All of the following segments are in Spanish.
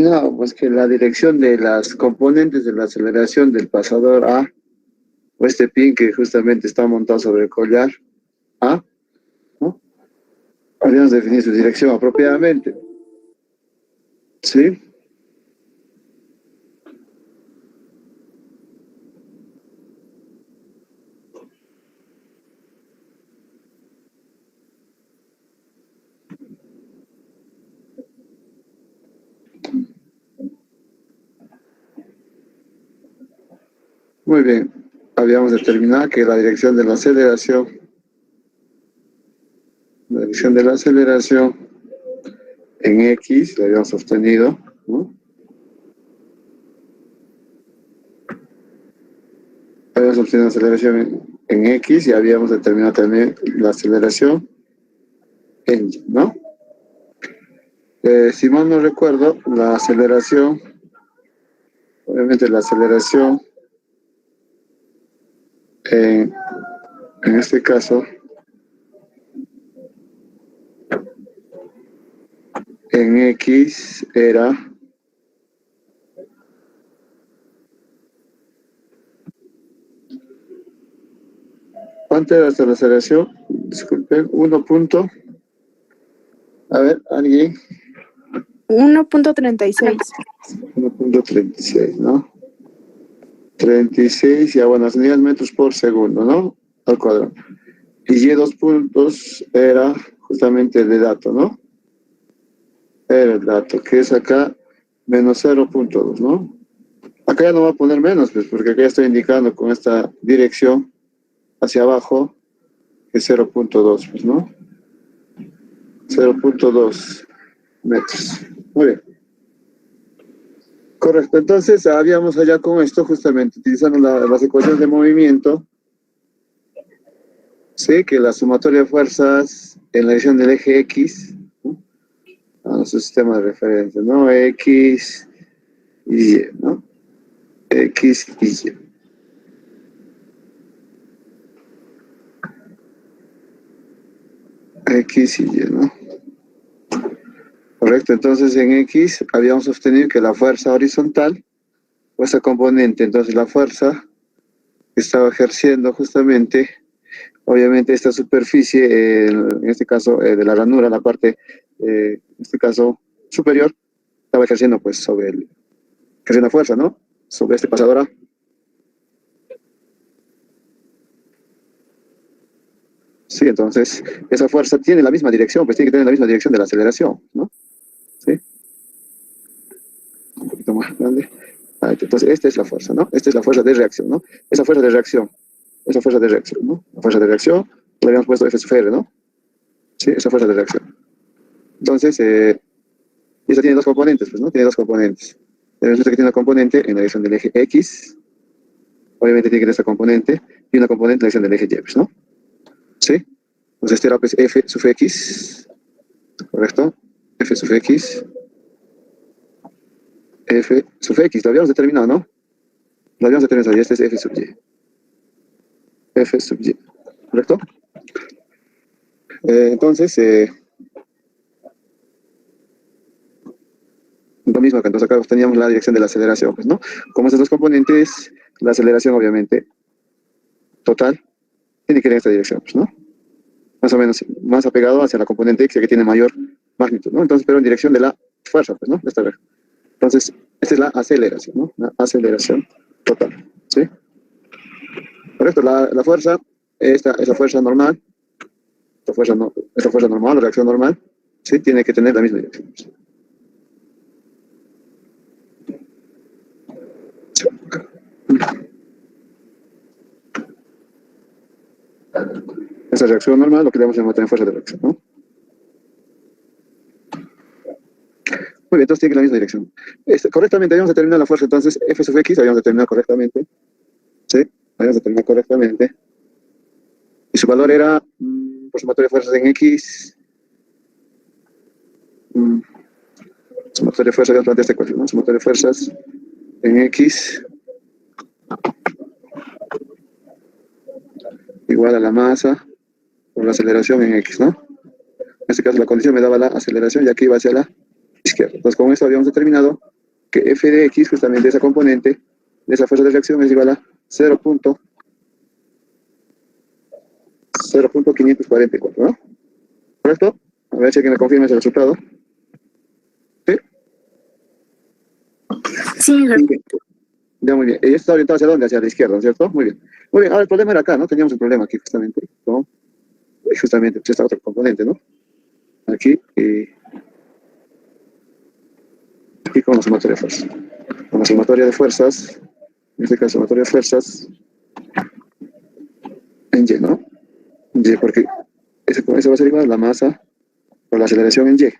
No, pues que la dirección de las componentes de la aceleración del pasador A, o este pin que justamente está montado sobre el collar A, ¿no? Habíamos definido su dirección apropiadamente. ¿Sí? Muy bien. Habíamos determinado que la dirección de la aceleración en X, la habíamos obtenido, ¿no? Habíamos obtenido la aceleración en X y habíamos determinado también la aceleración en Y, ¿no? Si mal no recuerdo, la aceleración, obviamente la aceleración en, en este caso, en X era, ¿cuánto era esta la aceleración? Disculpen, 1 punto, a ver, alguien, 1.36. 1.36, ¿no? 36, ya bueno, 10 metros por segundo, ¿no? Al cuadrado. Y Y 2 puntos era justamente el dato, ¿no? Era el dato, que es acá menos 0.2, ¿no? Acá ya no va a poner menos, pues, porque acá ya estoy indicando con esta dirección hacia abajo que es 0.2, pues, ¿no? 0.2 metros. Muy bien. Correcto. Entonces, habíamos allá con esto justamente utilizando las ecuaciones de movimiento. Sí, que la sumatoria de fuerzas en la dirección del eje X, ¿no? A nuestro sistema de referencia, ¿no? X y Y, ¿no? X y Y. X y Y, ¿no? Correcto, entonces en X habíamos obtenido que la fuerza horizontal, o esa componente, entonces la fuerza que estaba ejerciendo justamente, obviamente esta superficie, en este caso de la ranura, la parte, en este caso superior, estaba ejerciendo pues ejerciendo fuerza, ¿no? Sobre este pasador A. Sí, entonces esa fuerza tiene la misma dirección, pues tiene que tener la misma dirección de la aceleración, ¿no? Sí, un poquito más grande. Entonces esta es la fuerza, ¿no? Esta es la fuerza de reacción, ¿no? Esa fuerza de reacción, ¿no? La fuerza de reacción, le habíamos puesto F sub R, ¿no? Sí, esa fuerza de reacción. Entonces, esta tiene dos componentes, pues, ¿no? Tiene dos componentes. Resulta que tiene una componente en la dirección del eje X, obviamente tiene que tener esta componente, y una componente en la dirección del eje Y, pues, ¿no? ¿Sí? Entonces, este era pues F sub X, ¿correcto? F sub X, F sub X, lo habíamos determinado, ¿no? Lo habíamos determinado, y este es F sub Y. F sub Y, ¿correcto? Entonces, lo mismo que entonces acá teníamos la dirección de la aceleración, pues, ¿no? Como estos dos componentes, la aceleración, obviamente, total, tiene que ir en esta dirección, pues, ¿no? Más o menos, más apegado hacia la componente X, que tiene mayor magnitud, ¿no? Entonces, pero en dirección de la fuerza, pues, ¿no? De esta vez. Entonces, esta es la aceleración, ¿no? La aceleración total, ¿sí? Correcto, la fuerza, esta es la fuerza normal, esta fuerza normal, la reacción normal, ¿sí? Tiene que tener la misma dirección. Esa reacción normal lo que debemos llamar también fuerza de reacción, ¿no? Muy bien, entonces tiene que ir en la misma dirección. Correctamente, habíamos determinado la fuerza, entonces F sub X habíamos determinado correctamente, ¿sí? Habíamos determinado correctamente. Y su valor era, por sumatoria de fuerzas en X, sumatoria de fuerzas, habíamos planteado esta ecuación, ¿no? Sumatoria de fuerzas en X igual a la masa por la aceleración en X, ¿no? En este caso la condición me daba la aceleración y aquí iba hacia la izquierda. Entonces, con eso habíamos determinado que f de x, justamente esa componente de esa fuerza de reacción, es igual a 0.544, ¿no? ¿Correcto? A ver si alguien me confirma ese resultado. ¿Sí? Sí, Ya, muy bien. Y esto está orientado hacia dónde? Hacia la izquierda, ¿no es cierto? Muy bien. Muy bien, ahora el problema era acá, ¿no? Teníamos un problema aquí, justamente, ¿no? Justamente, pues esta otra componente, ¿no? Aquí, aquí con la sumatoria de fuerzas. Con la sumatoria de fuerzas, en este caso, sumatoria de fuerzas en Y, ¿no? Y, porque eso va a ser igual a la masa por la aceleración en Y.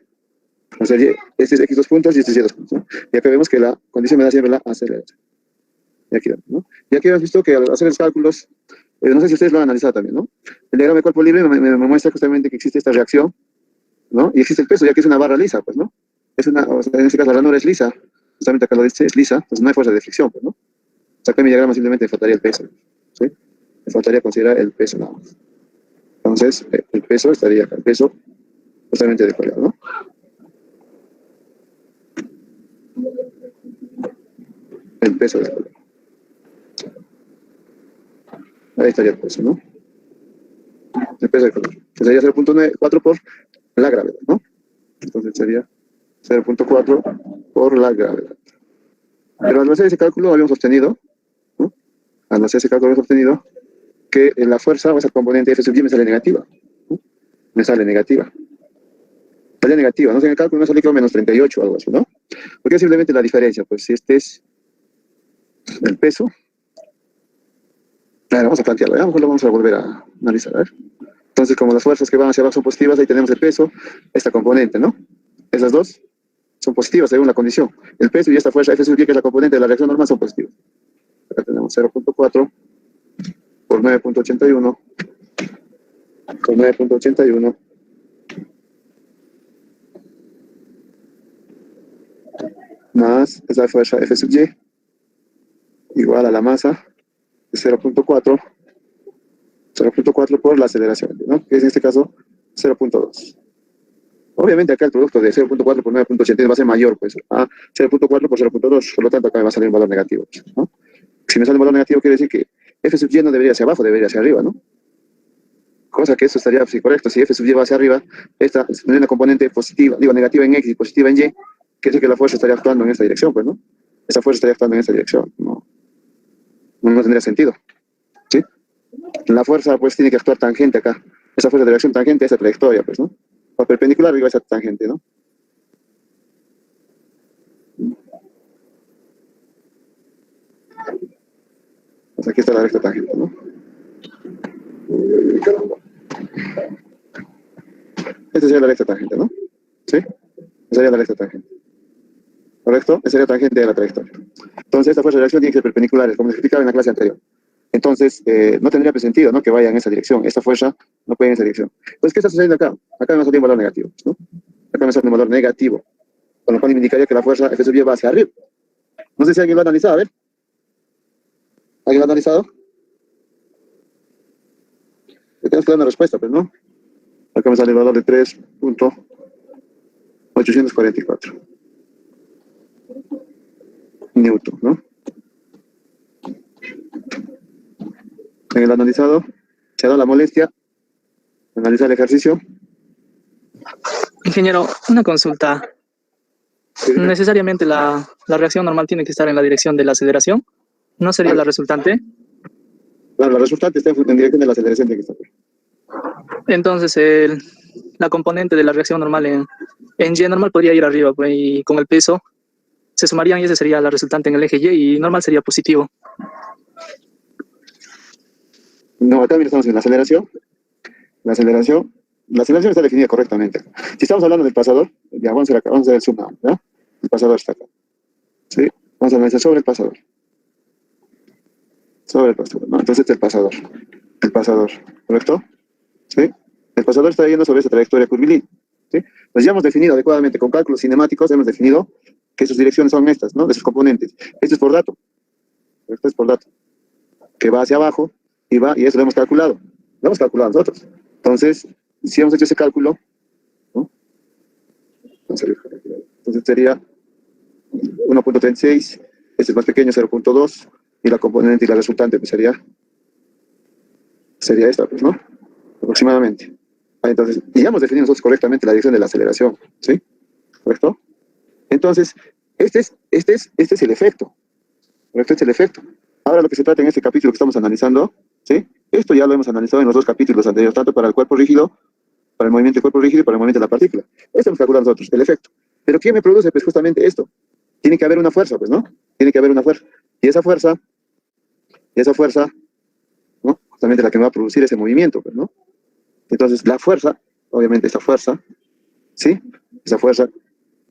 O sea, Y, este es X dos puntos y este es Y dos puntos, ¿no? Y acá vemos que la condición me da siempre la aceleración. Y aquí, ¿no? Y aquí hemos visto que al hacer los cálculos, no sé si ustedes lo han analizado también, ¿no? El diagrama de cuerpo libre me muestra justamente que existe esta reacción, ¿no? Y existe el peso, ya que es una barra lisa, pues, ¿no? Es una, o sea, en este caso la ranura es lisa, justamente acá lo dice, es lisa, pues no hay fuerza de fricción, pues, ¿no? O sea, acá en mi diagrama simplemente me faltaría el peso, ¿sí? Me faltaría considerar el peso nada más. Entonces, el peso estaría acá, el peso justamente de color, ¿no? El peso de color. Ahí estaría el peso, ¿no? El peso de color. Que sería 0.4 por la gravedad, ¿no? Entonces sería 0.4 por la gravedad. Pero al hacer ese cálculo habíamos obtenido, ¿no? Al hacer ese cálculo habíamos obtenido que la fuerza o esa componente F sub y me sale negativa, ¿no? Me sale negativa. Sale negativa, ¿no? En el cálculo me sale creo menos 38 o algo así, ¿no? Porque es simplemente la diferencia, pues si este es el peso, a ver, vamos a plantearlo, ¿ya? A lo mejor lo vamos a volver a analizar, a ver. Entonces, como las fuerzas que van hacia abajo son positivas, ahí tenemos el peso, esta componente, ¿no? Esas dos son positivas según la condición. El peso y esta fuerza F sub y, que es la componente de la reacción normal, son positivas. Acá tenemos 0.4 por 9.81 por 9.81 más esa fuerza F sub y igual a la masa de 0.4 por la aceleración, ¿no? Que es en este caso 0.2. Obviamente acá el producto de 0.4 por 9.81 va a ser mayor, pues, a 0.4 por 0.2, por lo tanto acá me va a salir un valor negativo, ¿no? Si me sale un valor negativo quiere decir que F sub y no debería hacia abajo, debería hacia arriba, ¿no? Cosa que eso estaría sí, correcto. Si F sub y va hacia arriba, esta es una componente positiva, digo negativa en X y positiva en Y, quiere decir que la fuerza estaría actuando en esta dirección, pues, ¿no? Esa fuerza estaría actuando en esta dirección, no tendría sentido, ¿sí? La fuerza, pues, tiene que actuar tangente acá. Esa fuerza de reacción tangente a esa trayectoria, pues, ¿no? O perpendicular arriba a esa tangente, ¿no? Pues aquí está la recta tangente, ¿no? Esta sería la recta tangente, ¿no? ¿Sí? Esa sería la recta tangente. ¿Correcto? Esa sería la tangente de la trayectoria. Entonces, esta fuerza de reacción tiene que ser perpendicular, como les explicaba en la clase anterior. Entonces, no tendría sentido, ¿no? Que vaya en esa dirección. Esta fuerza no puede ir en esa dirección. Entonces, ¿qué está sucediendo acá? Acá me sale un valor negativo, ¿no? Acá me sale un valor negativo, con lo cual me indicaría que la fuerza F sub y va hacia arriba. No sé si alguien lo ha analizado, a ver. ¿Alguien lo ha analizado? Tenemos que dar una respuesta, pues, ¿no? Acá me sale el valor de 3.844 Newton, ¿no? En el analizado, se ha dado la molestia de analizar el ejercicio. ingeniero, una consulta. ¿Necesariamente la reacción normal tiene que estar en la dirección de la aceleración? ¿No sería la resultante? Claro, la resultante está en dirección de la aceleración de que está. Entonces, la componente de la reacción normal en Y normal podría ir arriba, pues, y con el peso se sumarían y ese sería la resultante en el eje Y normal sería positivo. No, acá estamos en la aceleración. La aceleración está definida correctamente. Si estamos hablando del pasador, ya vamos a hacer el zoom out, ¿ya? El pasador está acá. ¿Sí? Vamos a analizar sobre el pasador. Sobre el pasador, ¿no? Entonces este es el pasador. El pasador, ¿correcto? ¿Sí? El pasador está yendo sobre esa trayectoria curvilínea. ¿Sí? Pues ya hemos definido adecuadamente con cálculos cinemáticos, hemos definido que sus direcciones son estas, ¿no? De sus componentes. Esto es por dato. Esto es por dato. Que va hacia abajo y va, y eso lo hemos calculado. Lo hemos calculado nosotros. Entonces, si hemos hecho ese cálculo, ¿no? Entonces Entonces sería 1.36, este es más pequeño, 0.2, y la componente y la resultante pues sería esta, pues, ¿no? Aproximadamente. Entonces, y ya hemos definido nosotros correctamente la dirección de la aceleración, ¿sí? ¿Correcto? Entonces, este es el efecto, ¿correcto? Este es el efecto. Ahora lo que se trata en este capítulo que estamos analizando, ¿sí? Esto ya lo hemos analizado en los dos capítulos anteriores, tanto para el cuerpo rígido, para el movimiento del cuerpo rígido y para el movimiento de la partícula. Esto nos calculamos nosotros, el efecto. Pero ¿quién me produce? Pues justamente esto. Tiene que haber una fuerza, pues, ¿no? Tiene que haber una fuerza. Y esa fuerza, ¿no? Justamente la que me va a producir ese movimiento, pues, ¿no? Entonces, la fuerza, obviamente esta fuerza, ¿sí? Esa fuerza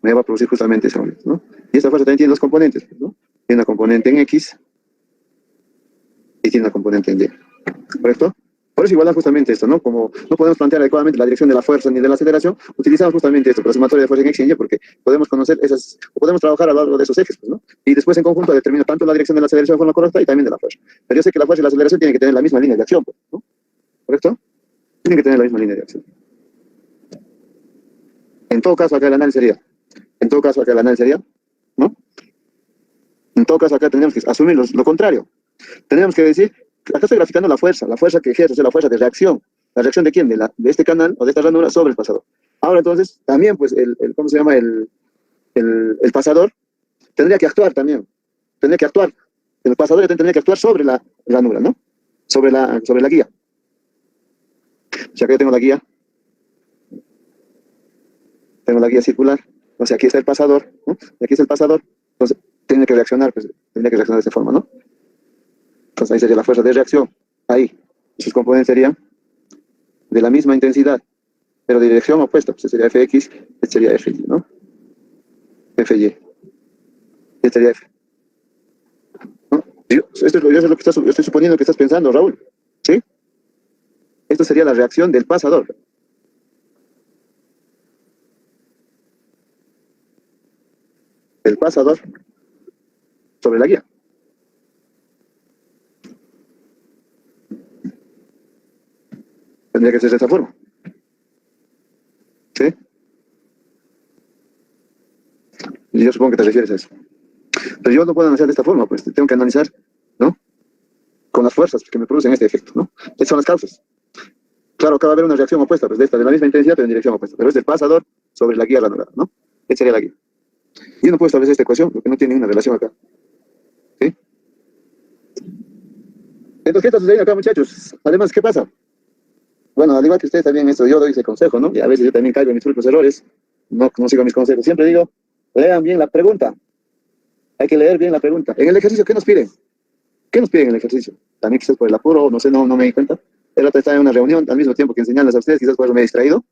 me va a producir justamente ese movimiento, ¿no? Y esta fuerza también tiene dos componentes, pues, ¿no? Tiene una componente en X y tiene una componente en Y, ¿correcto? Por eso igualar justamente esto, ¿no? Como no podemos plantear adecuadamente la dirección de la fuerza ni de la aceleración, utilizamos justamente esto, la sumatoria de fuerza en X y Y, porque podemos conocer esas, o podemos trabajar a lo largo de esos ejes, pues, ¿no? Y después en conjunto determino tanto la dirección de la aceleración de forma correcta y también de la fuerza. Pero yo sé que la fuerza y la aceleración tienen que tener la misma línea de acción, pues, ¿no? ¿Correcto? Tienen que tener la misma línea de acción. En todo caso, acá el análisis sería, ¿no? En todo caso, acá tenemos que asumir lo contrario. Tenemos que decir, acá estoy graficando la fuerza que ejerce, o sea, la fuerza de reacción. ¿La reacción de quién? De este canal o de esta ranura sobre el pasador. Ahora, entonces, también, pues, ¿cómo se llama? El pasador tendría que actuar también. Tendría que actuar. El pasador tendría que actuar sobre la ranura, ¿no? Sobre la guía. O sea, acá yo tengo la guía circular. O sea, aquí está el pasador, ¿no? Y aquí está el pasador. Entonces, tendría que reaccionar de esta forma, ¿no? Entonces, ahí sería la fuerza de reacción. Ahí. Sus componentes serían de la misma intensidad, pero de dirección opuesta. Pues sería Fx, este sería Fy, ¿no? Fy. Este sería F. ¿No? Esto es lo que yo estoy suponiendo que estás pensando, Raúl. ¿Sí? Esto sería la reacción del pasador. El pasador sobre la guía. Tendría que ser de esta forma. ¿Sí? Y yo supongo que te refieres a eso. Pero yo no puedo analizar de esta forma, pues tengo que analizar, ¿no? Con las fuerzas que me producen este efecto, ¿no? Estas son las causas. Claro, acá va a haber una reacción opuesta, pues de la misma intensidad, pero en dirección opuesta. Pero es del pasador sobre la guía ranurada, ¿no? Esta sería la guía. Yo no puedo establecer esta ecuación porque no tiene ninguna relación acá. ¿Sí? Entonces, ¿qué está sucediendo acá, muchachos? Además, ¿qué pasa? Bueno, al igual que ustedes también, esto, yo doy ese consejo, ¿no? Y a veces yo también caigo en mis propios errores, no sigo mis consejos. Siempre digo, lean bien la pregunta. Hay que leer bien la pregunta. En el ejercicio, ¿qué nos piden? ¿Qué nos piden en el ejercicio? También quizás por el apuro, no sé, no me di cuenta. El otro está en una reunión, al mismo tiempo que enseñarles a ustedes, quizás por eso me he distraído.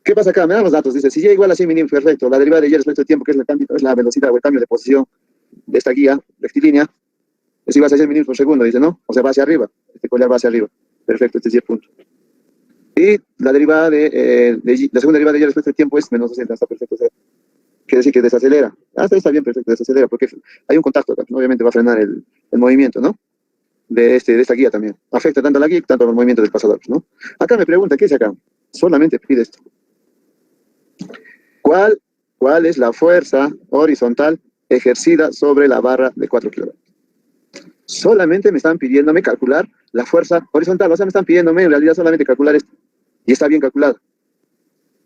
¿Qué pasa acá? Me dan los datos. Dice, si y igual a 100 mínimo, perfecto. La derivada de y respecto al tiempo, que es la velocidad o el cambio de posición de esta guía rectilínea, es igual a 100 milímetros por segundo, dice, ¿no? O sea, va hacia arriba. Este collar va hacia arriba. Perfecto, este es 10 puntos. Y la derivada la segunda derivada de y respecto al tiempo es menos 60, está perfecto. O sea, quiere decir que desacelera. Hasta está bien, perfecto, desacelera, porque hay un contacto acá. Obviamente va a frenar el movimiento, ¿no? De esta guía también. Afecta tanto a la guía tanto al movimiento del pasador, ¿no? Acá me pregunta, ¿qué es acá? Solamente pide esto. ¿Cuál es la fuerza horizontal ejercida sobre la barra de 4 kilogramos? Solamente me están pidiéndome calcular la fuerza horizontal, o sea, me están pidiéndome en realidad solamente calcular esto. Y está bien calculado.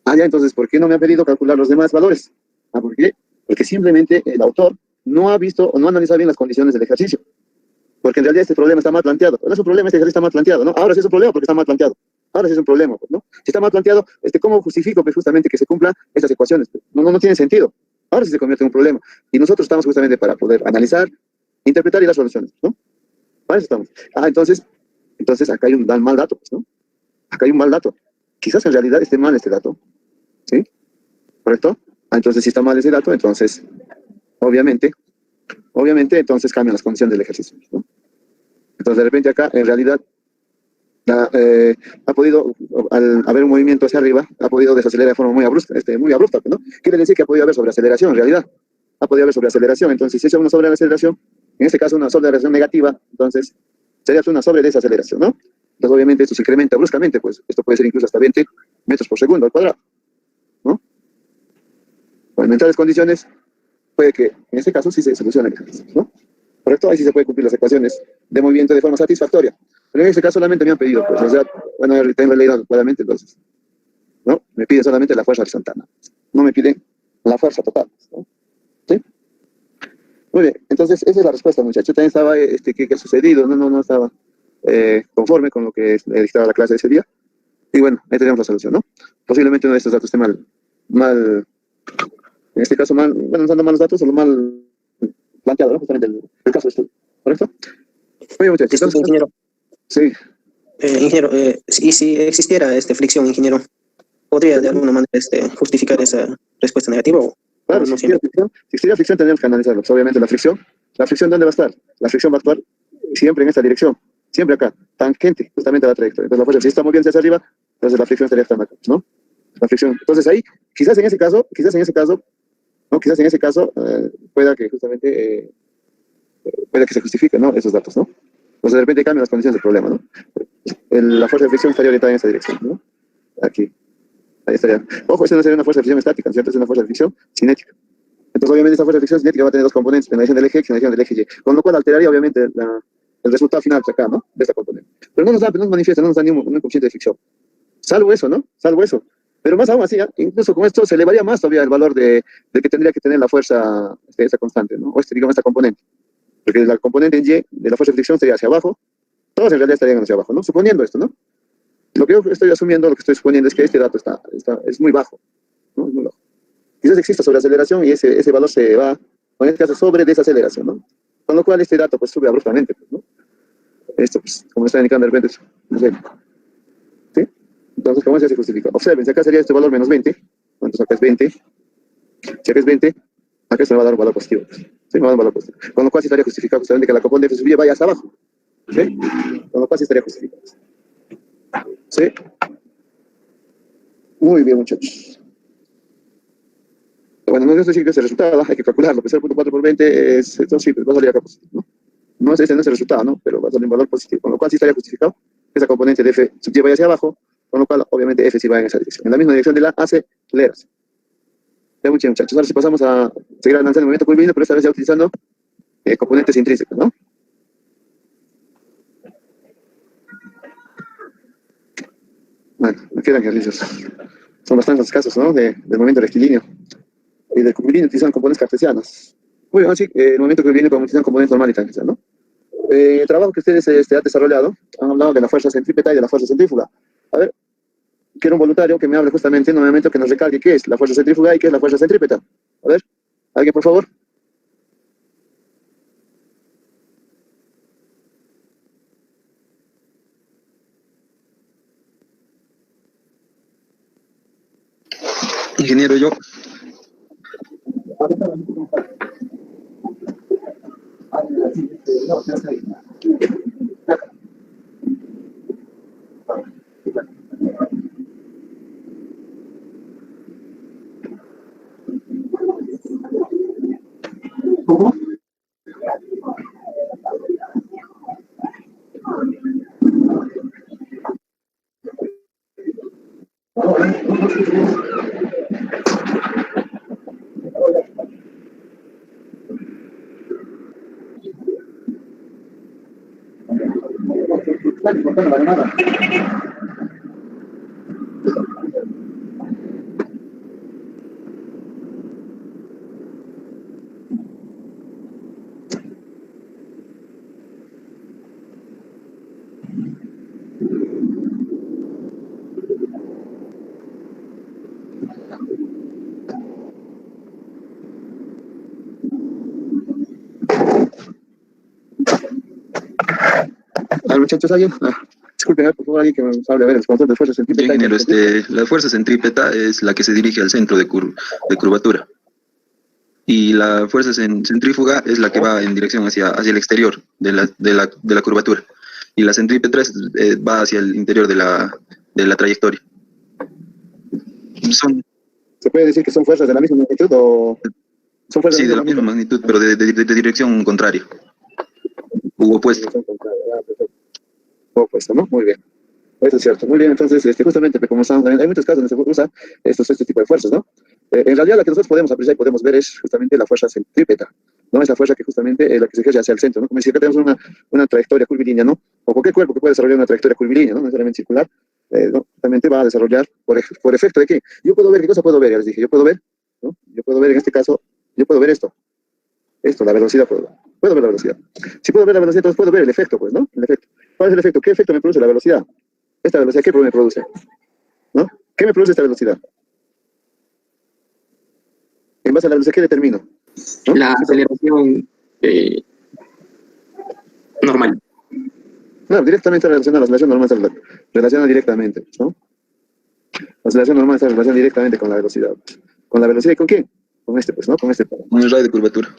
Ya, entonces, ¿por qué no me ha pedido calcular los demás valores? ¿Por qué? Porque simplemente el autor no ha visto o no ha analizado bien las condiciones del ejercicio. Porque en realidad este problema está mal planteado. No es un problema, este ejercicio está mal planteado, ¿no? Ahora sí es un problema porque está mal planteado. Ahora sí es un problema, pues, ¿no? Si está mal planteado, ¿cómo justifico pues, justamente que se cumplan estas ecuaciones? No tiene sentido. Ahora sí se convierte en un problema. Y nosotros estamos justamente para poder analizar, interpretar y dar soluciones, ¿no? Para eso estamos. Entonces acá hay un mal dato, pues, ¿no? Acá hay un mal dato. Quizás en realidad esté mal este dato, ¿sí? ¿Correcto? Entonces si está mal ese dato, entonces, obviamente, entonces cambian las condiciones del ejercicio, ¿no? Entonces de repente acá, en realidad, ha podido, al haber un movimiento hacia arriba, ha podido desacelerar de forma muy abrupta, ¿no? Quiere decir que ha podido haber sobreaceleración, en realidad. Ha podido haber sobreaceleración. Entonces, si es una sobreaceleración, en este caso una sobreaceleración negativa, entonces sería una sobredesaceleración, ¿no? Entonces, obviamente, esto se incrementa bruscamente, pues esto puede ser incluso hasta 20 metros por segundo al cuadrado, ¿no? Bueno, en tales condiciones, puede que en este caso sí se solucione, ¿no? ¿Correcto? Ahí sí se puede cumplir las ecuaciones de movimiento de forma satisfactoria. Pero en este caso solamente me han pedido, pues, o sea, bueno, tengo leído adecuadamente, entonces, ¿no? Me piden solamente la fuerza horizontal, no me piden la fuerza total, ¿no? ¿Sí? Muy bien, entonces esa es la respuesta, muchachos. Yo también estaba, ¿qué ha sucedido? No estaba conforme con lo que he dictado la clase ese día. Y bueno, ahí tenemos la solución, ¿no? Posiblemente uno de estos datos esté mal, en este caso mal, bueno, no dando malos datos, solo mal planteado, ¿no? Justamente el caso de estudio, ¿correcto? Muy bien, muchachos. Disculpe, Entonces, ingeniero. sí, Ingeniero, y si existiera fricción, ingeniero, ¿podría de alguna manera justificar esa respuesta negativa o claro, no siempre? si existiera fricción tendríamos que analizarlo. Pues, obviamente la fricción ¿dónde va a estar? La fricción va a actuar siempre en esta dirección, siempre acá, tangente justamente a la trayectoria. Entonces la fuerza, si está moviéndose hacia arriba, entonces la fricción estaría estando acá, ¿no? La fricción. Entonces ahí, quizás en ese caso, ¿no? Quizás en ese caso pueda que justamente, pueda que se justifique, ¿no? Esos datos, ¿no? Entonces de repente cambian las condiciones del problema, ¿no? La fuerza de fricción estaría orientada en esa dirección, ¿no? Aquí. Ahí estaría. Ojo, esta no sería una fuerza de fricción estática, ¿cierto? Es una fuerza de fricción cinética. Entonces, obviamente, esta fuerza de fricción cinética va a tener dos componentes, penalización del eje X y penalización del eje Y, con lo cual alteraría, obviamente, el resultado final acá, ¿no? De esta componente. Pero no nos manifiesta, no nos da ni un coeficiente de fricción. Salvo eso, ¿no? Salvo eso. Pero más aún así, incluso con esto se elevaría más todavía el valor de que tendría que tener la fuerza, esa constante, ¿no? O digamos, esta componente. Porque la componente en Y de la fuerza de fricción sería hacia abajo, todos en realidad estarían hacia abajo, ¿no? Suponiendo esto, ¿no? Lo que yo estoy asumiendo, lo que estoy suponiendo es que este dato es muy bajo, ¿no? Es muy bajo. Quizás exista sobreaceleración y ese valor se va, o en este caso, sobre desaceleración, ¿no? Con lo cual este dato pues sube abruptamente, pues, ¿no? Esto, pues, como está indicando de repente, no sé, ¿sí? Entonces, ¿cómo se justifica? Observen, si acá sería este valor menos 20, entonces acá es 20, si acá es 20, acá se me va a dar un valor positivo, pues, ¿sí? Me va a dar un valor positivo. Con lo cual sí estaría justificado justamente que la componente de F vaya hacia abajo, ¿sí? Con lo cual sí estaría justificado. ¿Sí? Muy bien, muchachos. Bueno, no es decir que ese resultado, hay que calcularlo, que 0.4 por 20 es, entonces sí, pues va a salir acá positivo, ¿no? No es ese, no es el resultado, ¿no? Pero va a salir un valor positivo, con lo cual sí estaría justificado que esa componente de F sub y vaya hacia abajo, con lo cual obviamente F sí va en esa dirección, en la misma dirección de la aceleración. Ya mucho, muchachos. Ahora sí pasamos a seguir analizando el movimiento curvilíneo, pero esta vez ya utilizando componentes intrínsecos, ¿no? Bueno, me quedan ejercicios. Son bastantes los casos, ¿no? Del movimiento rectilíneo y del curvilíneo utilizan componentes cartesianas. Muy bien, sí, el movimiento curvilíneo utilizan componentes normal y tangencial, ¿no? El trabajo que ustedes han desarrollado, han hablado de la fuerza centrípeta y de la fuerza centrífuga. A ver, quiero un voluntario que me hable justamente en un momento que nos recalque qué es la fuerza centrífuga y qué es la fuerza centrípeta. A ver, ¿alguien por favor? Ingeniero, yo. ¿Cómo? A ver, muchachos, ¿alguien? Disculpen, por favor, alguien que me hable, a ver, el control de fuerza centrípeta. Ingeniero, la fuerza centrípeta es la que se dirige al centro de curvatura. Y la fuerza centrífuga es la que va en dirección hacia el exterior de la curvatura. Y la centrípeta va hacia el interior de la trayectoria. ¿Se puede decir que son fuerzas de la misma magnitud o son fuerzas Sí, de la misma magnitud, pero de dirección contraria. U opuesta. Opuesta, ¿no? Muy bien. Eso es cierto. Muy bien, entonces, justamente, como estamos, hay muchos casos donde se usa este tipo de fuerzas, ¿no? En realidad la que nosotros podemos apreciar y podemos ver es justamente la fuerza centrípeta, ¿no? Es la fuerza que justamente es la que se ejerce hacia el centro, ¿no? Como si acá tenemos una trayectoria curvilínea, ¿no? O cualquier cuerpo que puede desarrollar una trayectoria curvilínea, ¿no? No necesariamente circular, ¿no? Justamente va a desarrollar por efecto de qué. Yo puedo ver, ¿qué cosa puedo ver? Ya les dije, yo puedo ver, ¿no? Yo puedo ver en este caso, yo puedo ver esto, la velocidad puedo ver la velocidad. Si puedo ver la velocidad, entonces puedo ver el efecto, pues, ¿no? El efecto. ¿Cuál es el efecto? ¿Qué efecto me produce la velocidad? Esta velocidad, ¿qué me produce? ¿No? ¿Qué me produce esta velocidad? En base a la velocidad, ¿qué determino? ¿No? La aceleración normal. No, directamente relaciona la aceleración normal, está relaciona directamente, ¿no? La aceleración normal está relacionada directamente con la velocidad. ¿Con la velocidad y con qué? Con este, pues, ¿no? Con este. Un radio de curvatura.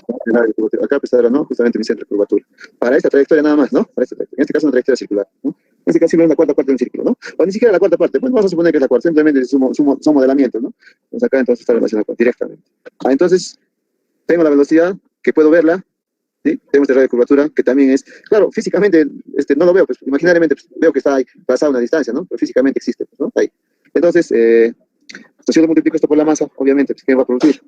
Acá pues ahora, ¿no? Justamente mi centro de curvatura. Para esta trayectoria nada más, ¿no? Para esta trayectoria. En este caso una trayectoria circular, ¿no? En este caso es la cuarta parte de un círculo, ¿no? O ni siquiera la cuarta parte, pues vamos a suponer que es la cuarta, simplemente es su modelamiento, ¿no? Entonces acá entonces está relacionado directamente. Entonces, tengo la velocidad, que puedo verla, ¿sí? Tengo este radio de curvatura, que también es, claro, físicamente no lo veo, pues imaginariamente pues, veo que está ahí, pasada una distancia, ¿no? Pero físicamente existe, pues, ¿no? Ahí. Entonces, si yo lo multiplico esto por la masa, obviamente, pues, ¿qué me va a producir?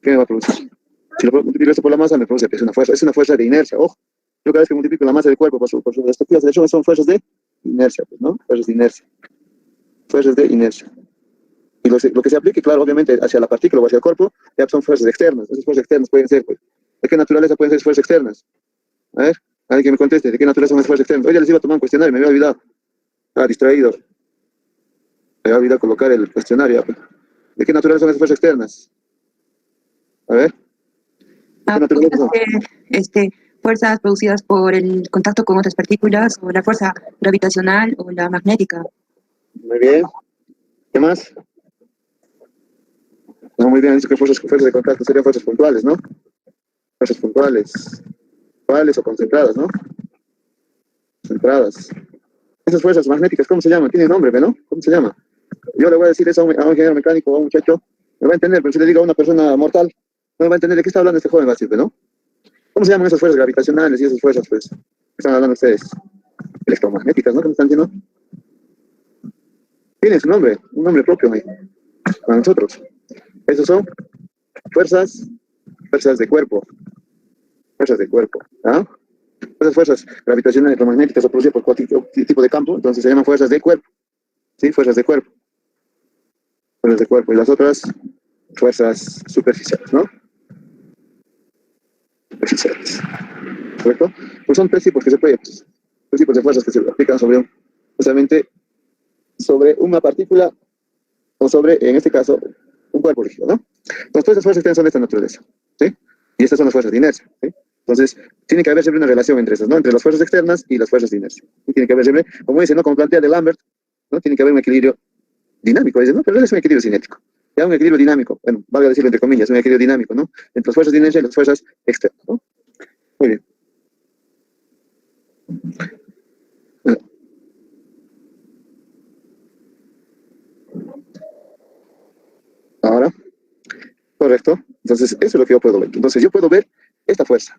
¿Qué me va a producir? Si lo multiplico esto por la masa, me produce pues, es una fuerza de inercia, ojo. Yo cada vez que multiplico la masa del cuerpo por sus respectivas direcciones son fuerzas de inercia, pues, ¿no? Fuerzas de inercia. Fuerzas de inercia. Y lo que se aplique, claro, obviamente, hacia la partícula o hacia el cuerpo, ya son fuerzas externas. Esas fuerzas externas pueden ser, pues, ¿de qué naturaleza pueden ser fuerzas externas? A ver, alguien que me conteste, ¿de qué naturaleza son las fuerzas externas? Hoy ya les iba a tomar un cuestionario, me había olvidado. Distraído. Me había olvidado colocar el cuestionario. Pues. ¿De qué naturaleza son las fuerzas externas? A ver. ¿De qué naturaleza son? Fuerzas producidas por el contacto con otras partículas, o la fuerza gravitacional, o la magnética. Muy bien. ¿Qué más? No, muy bien, dice que fuerzas de contacto serían fuerzas puntuales, ¿no? Fuerzas puntuales. Puntuales o concentradas, ¿no? Concentradas. Esas fuerzas magnéticas, ¿cómo se llaman? Tiene nombre, ¿no? ¿Cómo se llama? Yo le voy a decir eso a un ingeniero mecánico o a un muchacho, me va a entender, pero si le digo a una persona mortal, no me va a entender de qué está hablando este joven, va a decir, ¿no? ¿Cómo se llaman esas fuerzas gravitacionales y esas fuerzas, pues, que están hablando ustedes? Electromagnéticas, ¿no? ¿Qué me están diciendo? Tienen su nombre, un nombre propio, para nosotros. Esos son fuerzas de cuerpo. Fuerzas de cuerpo, ¿ah? Esas fuerzas gravitacionales electromagnéticas o producidas por cualquier tipo de campo, entonces se llaman fuerzas de cuerpo. ¿Sí? Fuerzas de cuerpo. Fuerzas de cuerpo. Y las otras, fuerzas superficiales, ¿no? Superficiales. ¿Correcto? Pues son tres tipos que se pueden, pues, tres tipos de fuerzas que se aplican justamente sobre una partícula o sobre, en este caso, un cuerpo rígido, ¿no? Entonces, todas esas fuerzas son de esta naturaleza, ¿sí? Y estas son las fuerzas de inercia, ¿sí? Entonces, tiene que haber siempre una relación entre esas, ¿no? Entre las fuerzas externas y las fuerzas de inercia. Y tiene que haber siempre, como dice, ¿no? Como plantea de Lambert, ¿no? Tiene que haber un equilibrio dinámico, dice, ¿no? Pero es un equilibrio cinético. Ya un equilibrio dinámico, bueno, valga decirlo entre comillas, un equilibrio dinámico, ¿no? Entre las fuerzas de inercia y las fuerzas externas, ¿no? Muy bien. Ahora, correcto. Entonces, eso es lo que yo puedo ver. Entonces, yo puedo ver esta fuerza,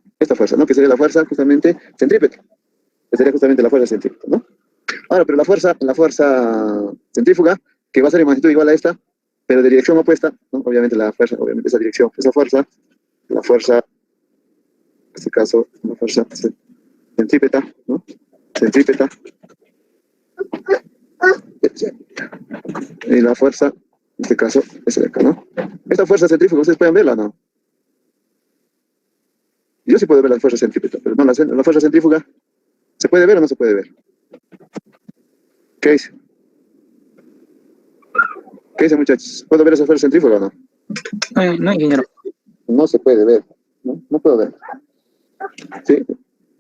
¿no? Que sería la fuerza justamente centrípeta. Que sería justamente la fuerza centrípeta, ¿no? Ahora, pero la fuerza centrífuga, que va a ser en magnitud igual a esta, pero de dirección opuesta, ¿no? Obviamente la fuerza, obviamente esa dirección, esa fuerza, la fuerza, en este caso, la fuerza centrípeta, ¿no? Centrípeta. Y la fuerza, en este caso, es de acá, ¿no? Esta fuerza centrífuga, ¿ustedes pueden verla, no? Yo sí puedo ver la fuerza centrípeta, pero no, la fuerza centrífuga, ¿se puede ver o no se puede ver? ¿Qué dice? ¿Qué dice, muchachos? ¿Puedo ver esa fuerza centrífuga o no? No, ingeniero. No se puede ver, ¿no? No puedo ver. ¿Sí?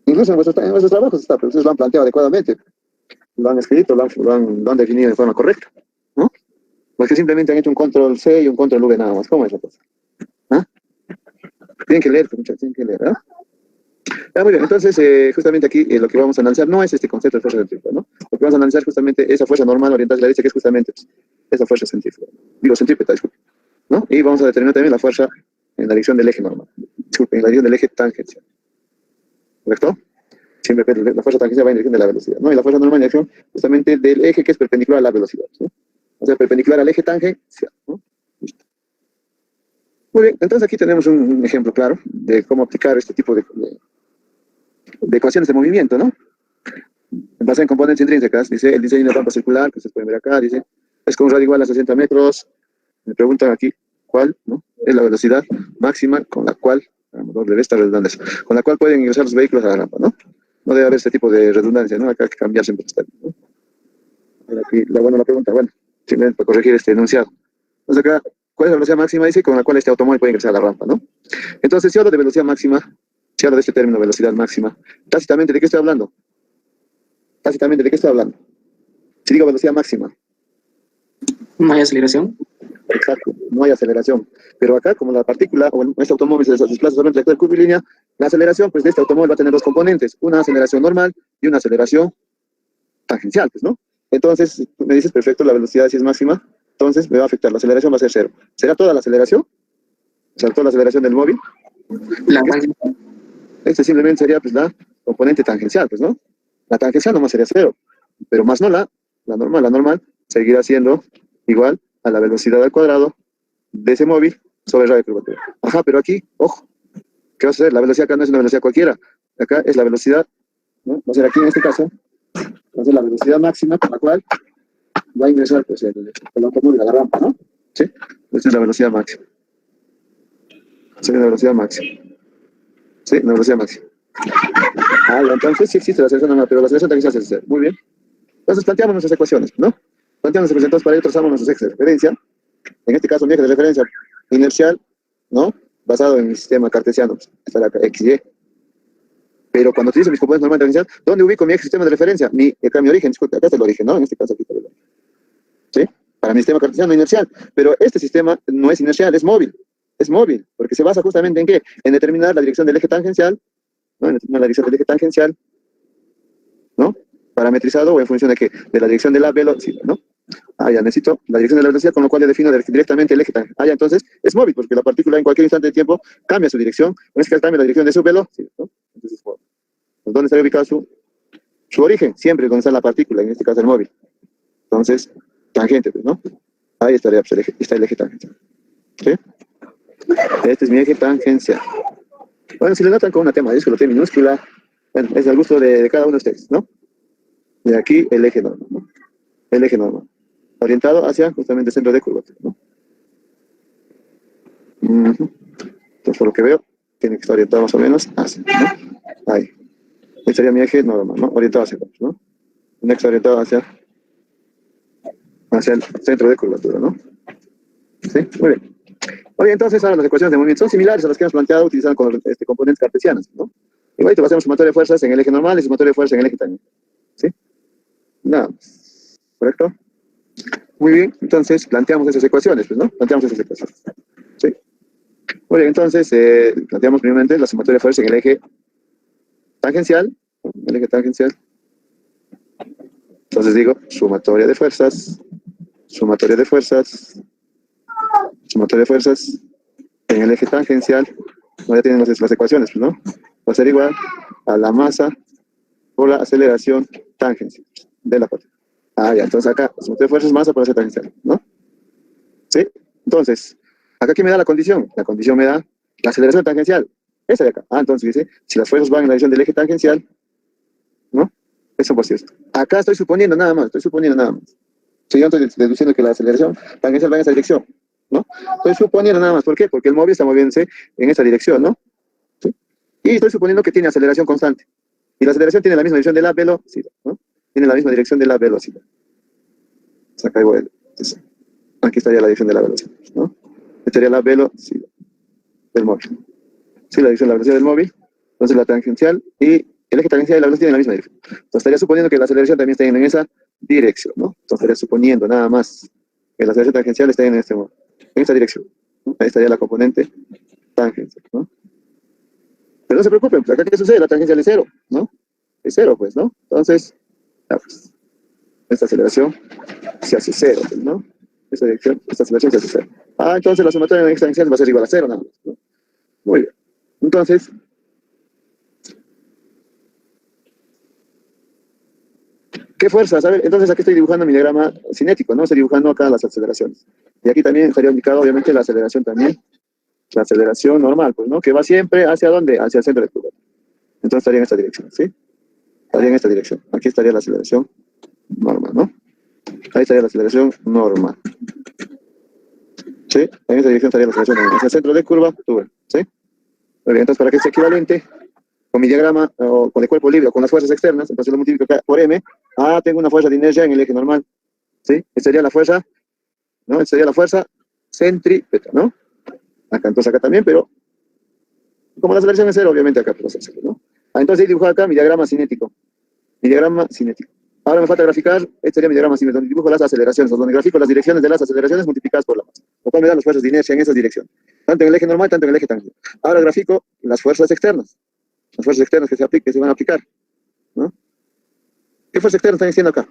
Incluso en vuestros trabajos está, pero ustedes lo han planteado adecuadamente. Lo han escrito, lo han definido de forma correcta, ¿no? Porque simplemente han hecho un control C y un control V nada más. ¿Cómo es la cosa? ¿Ah? Tienen que leer, muchachos, tienen que leer, ¿ah? Muy bien, entonces, justamente aquí lo que vamos a analizar no es este concepto de fuerza centrífuga, ¿no? Lo que vamos a analizar es justamente esa fuerza normal orientada hacia la derecha, que es justamente pues, esa fuerza centrífuga. Digo, centrípeta, disculpe, ¿no? Y vamos a determinar también la fuerza en la dirección del eje normal. Disculpe, en la dirección del eje tangencial. ¿Correcto? Siempre la fuerza tangencial va en dirección de la velocidad, ¿no? Y la fuerza normal en dirección justamente del eje que es perpendicular a la velocidad, ¿no? O sea, perpendicular al eje tangencial, ¿no? Listo. Muy bien, entonces aquí tenemos un ejemplo claro de cómo aplicar este tipo de ecuaciones de movimiento, ¿no? Basada en componentes intrínsecas, dice el diseño de una rampa circular, que se puede ver acá, dice, es con un radio igual a 60 metros. Me preguntan aquí cuál, ¿no? Es la velocidad máxima con la cual, doble esta redundancia, con la cual pueden ingresar los vehículos a la rampa, ¿no? No debe haber este tipo de redundancia, ¿no? Acá hay que cambiar siempre esta, ¿no? Aquí, la pregunta, bueno, simplemente para corregir este enunciado. Entonces acá, ¿cuál es la velocidad máxima? Dice, con la cual este automóvil puede ingresar a la rampa, ¿no? Entonces, si hablo de velocidad máxima, si hablo de este término, velocidad máxima, tácitamente, ¿de qué estoy hablando? Tácitamente, ¿de qué estoy hablando? Si digo velocidad máxima, No hay aceleración. exacto, no hay aceleración. Pero acá, como la partícula o este automóvil se desplaza sobre el trayecto curvilínea, la aceleración pues, de este automóvil va a tener dos componentes, una aceleración normal y una aceleración tangencial, pues, ¿no? Entonces, tú me dices, perfecto, la velocidad si es máxima, entonces me va a afectar, la aceleración va a ser cero. ¿Será toda la aceleración? O sea, toda la aceleración del móvil. La tangencial. Este simplemente sería pues, la componente tangencial, pues, ¿no? La tangencial nomás sería cero, pero más no la normal seguirá siendo igual a la velocidad al cuadrado de ese móvil sobre el radio de curvatura. Ajá, pero aquí, ojo, ¿qué vas a hacer? La velocidad acá no es una velocidad cualquiera, acá es la velocidad, ¿no? Va a ser aquí en este caso, va a ser la velocidad máxima con la cual va a ingresar pues, el automóvil a la rampa, ¿no? ¿Sí? Esta es la velocidad máxima. Sí, la velocidad máxima. Sí, la velocidad máxima. Ah, entonces sí existe la aceleración normal, pero la aceleración tangencial es cero. Muy bien. Entonces planteamos nuestras ecuaciones, ¿no? Planteamos nuestras ecuaciones, entonces para ello trazamos nuestros ejes de referencia. En este caso, mi eje de referencia inercial, ¿no? Basado en mi sistema cartesiano, está la XY. Pero cuando utilizo mis componentes normales de referencia, ¿dónde ubico mi eje sistema de referencia? Mi origen, disculpe, acá está el origen, ¿no? En este caso aquí está el origen. ¿Sí? Para mi sistema cartesiano inercial. Pero este sistema no es inercial, es móvil. Es móvil, porque se basa justamente en ¿qué? En determinar la dirección del eje tangencial, ¿no? En determinar la dirección del eje tangencial, ¿no? Parametrizado o en función de ¿qué? De la dirección de la velocidad, ¿no? Ah, ya necesito la dirección de la velocidad, con lo cual yo defino directamente el eje tangencial. Ah, ya, entonces es móvil, porque la partícula en cualquier instante de tiempo cambia su dirección, en este caso cambia la dirección de su velocidad, ¿no? Entonces es móvil. ¿Dónde está ubicado su origen? Siempre donde está la partícula, en este caso el móvil. Entonces, tangente, pues, ¿no? Ahí estaría pues, está el eje tangencial. ¿Sí? Este es mi eje tangencial. Bueno, si le notan con una T mayúscula, T minúscula, bueno, es al gusto de cada uno de ustedes, ¿no? Y aquí el eje normal, ¿no? El eje normal. Orientado hacia justamente el centro de curvatura, ¿no? Entonces, por lo que veo, tiene que estar orientado más o menos hacia, ¿no? Ahí. Este sería mi eje normal, ¿no? Orientado hacia, ¿no? Un eje orientado hacia el centro de curvatura, ¿no? ¿Sí? Muy bien. Oye, entonces ahora las ecuaciones de movimiento son similares a las que hemos planteado utilizando con componentes cartesianas, ¿no? Igual te basamos sumatoria de fuerzas en el eje normal y sumatoria de fuerzas en el eje tangente. ¿Sí? Nada más. ¿Correcto? Muy bien, entonces planteamos esas ecuaciones, pues, ¿no? Planteamos esas ecuaciones. ¿Sí? Muy bien, entonces planteamos primeramente la sumatoria de fuerzas en el eje tangencial. El eje tangencial. Entonces digo, sumatoria de fuerzas, sumatoria de fuerzas, sumatoria de fuerzas en el eje tangencial. No, ya tienen las ecuaciones, pues, ¿no? Va a ser igual a la masa por la aceleración tangencial de la partícula. Ah, ya, entonces acá, sumatoria de fuerzas, masa por la aceleración tangencial, ¿no? ¿Sí? Entonces, acá ¿qué me da la condición? La condición me da la aceleración tangencial. Esa de acá. Ah, entonces dice, si las fuerzas van en la dirección del eje tangencial, ¿no? Eso por cierto. Acá estoy suponiendo nada más, Si yo estoy deduciendo que la aceleración tangencial va en esa dirección, ¿no? Estoy suponiendo nada más. ¿Por qué? Porque el móvil está moviéndose en esa dirección, ¿no? ¿Sí? Y estoy suponiendo que tiene aceleración constante. Y la aceleración tiene la misma dirección de la velocidad, ¿no? Tiene la misma dirección de la velocidad. Acá igual. Aquí estaría la dirección de la velocidad, ¿no? Esta sería la velocidad del móvil. Sí, la dirección de la velocidad del móvil. Entonces la tangencial y el eje tangencial y la velocidad tienen la misma dirección. Entonces estaría suponiendo que la aceleración también está en esa dirección, ¿no? Entonces estaría suponiendo nada más que la aceleración tangencial está en este modo, en esta dirección, ¿no? Ahí estaría la componente tangencial, ¿no? Pero no se preocupen, pues acá ¿qué sucede? La tangencial es cero, ¿no? Es cero, pues, ¿no? Entonces, ya, pues, esta aceleración se hace cero, pues, ¿no? Esta dirección, esta aceleración se hace cero. Ah, entonces la sumatoria de exponencial va a ser igual a cero, nada más, ¿no? Muy bien. Entonces, ¿qué fuerzas? A ver, entonces aquí estoy dibujando mi diagrama cinético, ¿no? Estoy dibujando acá las aceleraciones. Y aquí también estaría indicado, obviamente, la aceleración también La aceleración normal, pues, ¿no? Que va siempre hacia dónde, hacia el centro de curva. Entonces estaría en esta dirección, ¿sí? Estaría en esta dirección. Aquí estaría la aceleración normal, ¿no? Ahí estaría la aceleración normal. ¿Sí? En esta dirección estaría la aceleración normal. Hacia el centro de curva, tuve, ¿sí? Muy bien, entonces para que sea equivalente, con mi diagrama, o con el cuerpo libre, o con las fuerzas externas, entonces lo multiplico acá por M. Tengo una fuerza de inercia en el eje normal, ¿sí? Esta sería la fuerza, ¿no? Esta sería la fuerza centrípeta, ¿no? Acá, entonces acá también, pero como la aceleración es cero, obviamente acá, pues, ¿no? Entonces he dibujado acá mi diagrama cinético. Mi diagrama cinético. Ahora me falta graficar, este sería mi diagrama cinético, donde dibujo las aceleraciones, donde grafico las direcciones de las aceleraciones multiplicadas por la masa, lo cual me da las fuerzas de inercia en esas direcciones, tanto en el eje normal, tanto en el eje tangente. Ahora grafico las fuerzas externas que se van a aplicar, ¿no? ¿Qué fuerzas externas están haciendo acá?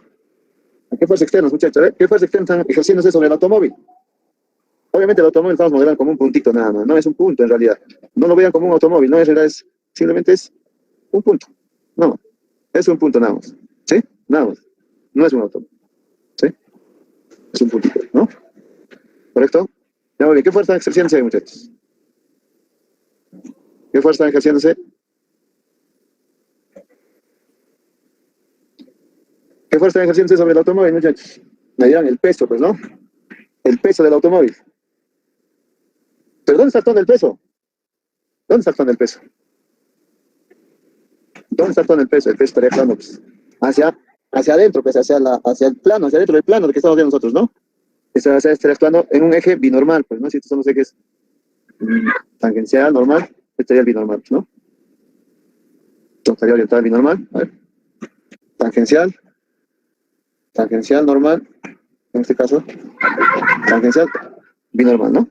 ¿Qué fuerzas externas, muchachos? ¿Qué fuerzas externas están ejerciéndose sobre el automóvil? Obviamente el automóvil estamos modelando como un puntito nada más, no es un punto en realidad. No lo vean como un automóvil, no, en realidad simplemente es un punto. No, es un punto nada más. ¿Sí? Nada más. No es un automóvil. ¿Sí? Es un puntito, ¿no? ¿Correcto? Ya, muy bien. ¿Qué fuerza están ejerciéndose ahí, muchachos? ¿Qué fuerza están ejerciéndose? ¿Qué fuerza están ejerciéndose sobre el automóvil, muchachos? Me dirán el peso, pues, ¿no? El peso del automóvil. ¿Pero dónde está actuando el peso? ¿Dónde está actuando el peso? ¿Dónde está actuando el peso? El peso estaría actuando, pues, hacia adentro, pues, hacia el plano, hacia adentro del plano de que estamos viendo nosotros, ¿no? Estaría actuando en un eje binormal, pues, ¿no? Si estos son los ejes tangencial, normal, este sería el binormal, pues, ¿no? Entonces estaría orientado al binormal, a ver. Tangencial, normal, en este caso, tangencial, binormal, ¿no?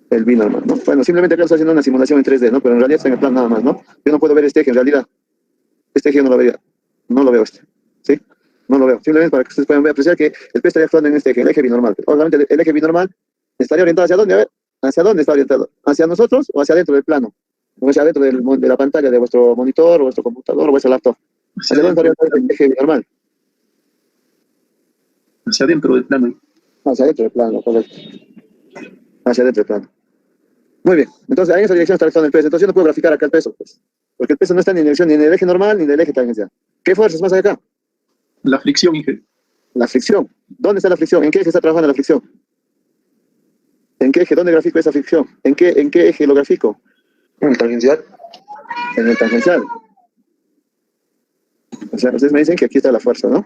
El binormal, ¿no? Bueno, simplemente acá estoy haciendo una simulación en 3D, ¿no? Pero en realidad está en el plan nada más, ¿no? Yo no puedo ver este eje, en realidad. Este eje yo no lo veía. No lo veo este, ¿sí? No lo veo. Simplemente para que ustedes puedan apreciar que el peso estaría actuando en este eje, el eje binormal. Obviamente el eje binormal estaría orientado ¿hacia dónde? A ver, ¿hacia dónde está orientado? ¿Hacia nosotros o hacia adentro del plano? O hacia adentro de la pantalla de vuestro monitor, o vuestro computador, o vuestro laptop. ¿Hacia dónde estaría orientado el eje binormal? Hacia adentro del plano. Hacia adentro del plano, correcto. Hacia adentro del plano. Muy bien. Entonces, ahí en esa dirección está actuando el peso. Entonces, yo no puedo graficar acá el peso, pues. Porque el peso no está ni en dirección ni en el eje normal ni en el eje tangencial. ¿Qué fuerzas más hay acá? La fricción, Inge. La fricción. ¿Dónde está la fricción? ¿En qué eje está trabajando la fricción? ¿En qué eje? ¿Dónde grafico esa fricción? ¿En qué eje lo grafico? En el tangencial. En el tangencial. O sea, ustedes me dicen que aquí está la fuerza, ¿no?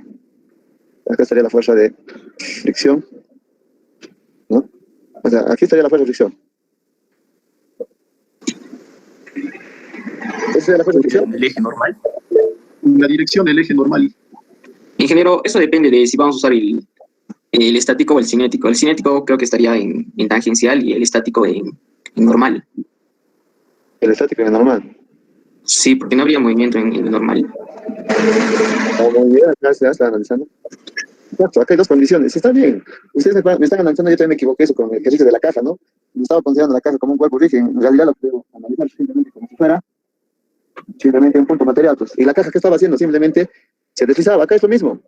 Acá estaría la fuerza de fricción, ¿no? O sea, aquí estaría la fuerza de fricción. ¿Esa sería la fuerza de fricción? El eje normal. La dirección del eje normal. Ingeniero, eso depende de si vamos a usar el estático o el cinético. El cinético creo que estaría en tangencial y el estático en normal. El estático y el normal. Sí, porque no habría movimiento en el normal. Muy bien, acá se está analizando. Exacto, acá hay dos condiciones. Está bien. Ustedes me están analizando, yo también me equivoqué eso con el ejercicio de la caja, ¿no? Me estaba considerando la caja como un cuerpo rígido. En realidad lo puedo analizar simplemente como si fuera simplemente un punto material. Pues. Y la caja que estaba haciendo simplemente se deslizaba. Acá es lo mismo.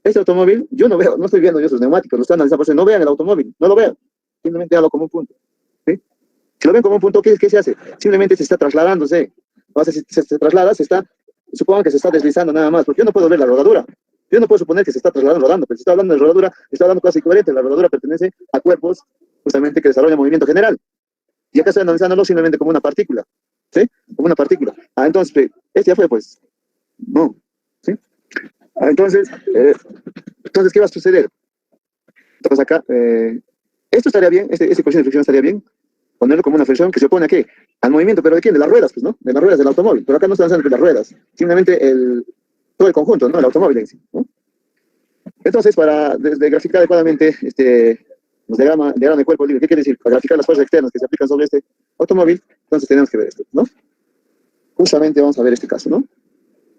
Este automóvil, yo no veo, no estoy viendo yo sus neumáticos, lo están analizando, por eso no vean el automóvil, no lo vean. Simplemente hágalo como un punto. ¿Sí? Si lo ven como un punto, ¿qué se hace? Simplemente se está trasladándose. O sea, si se traslada, supongan que se está deslizando nada más, porque yo no puedo ver la rodadura. Yo no puedo suponer que se está trasladando rodando, pero si está hablando de rodadura, está hablando casi coherente. La rodadura pertenece a cuerpos justamente que desarrollan movimiento general. Y acá estoy analizándolo simplemente como una partícula. ¿Sí? Como una partícula. Entonces, este ya fue, pues. No. ¿Sí? Entonces, ¿qué va a suceder? Entonces acá, esto estaría bien, este coeficiente de fricción estaría bien, ponerlo como una fricción que se opone a qué? Al movimiento, pero ¿de quién? De las ruedas, pues, ¿no? De las ruedas del automóvil. Pero acá no están haciendo las ruedas, simplemente todo el conjunto, ¿no? El automóvil en sí, ¿no? Entonces, para graficar adecuadamente los diagrama de cuerpo libre, ¿qué quiere decir? Para graficar las fuerzas externas que se aplican sobre este automóvil, entonces tenemos que ver esto, ¿no? Justamente vamos a ver este caso, ¿no?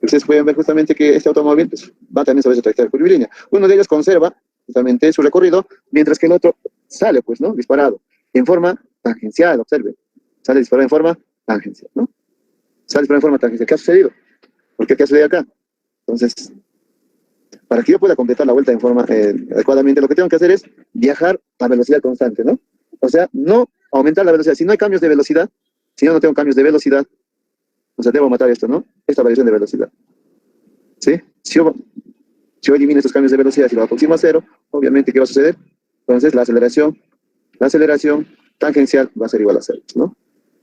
Ustedes pueden ver justamente que este automóvil pues, va también sobre esa trayectoria curvilínea. Uno de ellos conserva justamente su recorrido, mientras que el otro sale, pues, ¿no? Disparado, en forma tangencial, observen. Sale disparado en forma tangencial, ¿no? Sale disparado en forma tangencial. ¿Qué ha sucedido? ¿Por qué ha sucedido acá? Entonces, para que yo pueda completar la vuelta en forma adecuadamente, lo que tengo que hacer es viajar a velocidad constante, ¿no? O sea, no aumentar la velocidad. Si no hay cambios de velocidad, si yo no tengo cambios de velocidad, o sea, debo matar esto, ¿no? Esta variación de velocidad. ¿Sí? Si yo elimino estos cambios de velocidad y lo aproximo a cero, obviamente, ¿qué va a suceder? Entonces, la aceleración tangencial va a ser igual a cero, ¿no?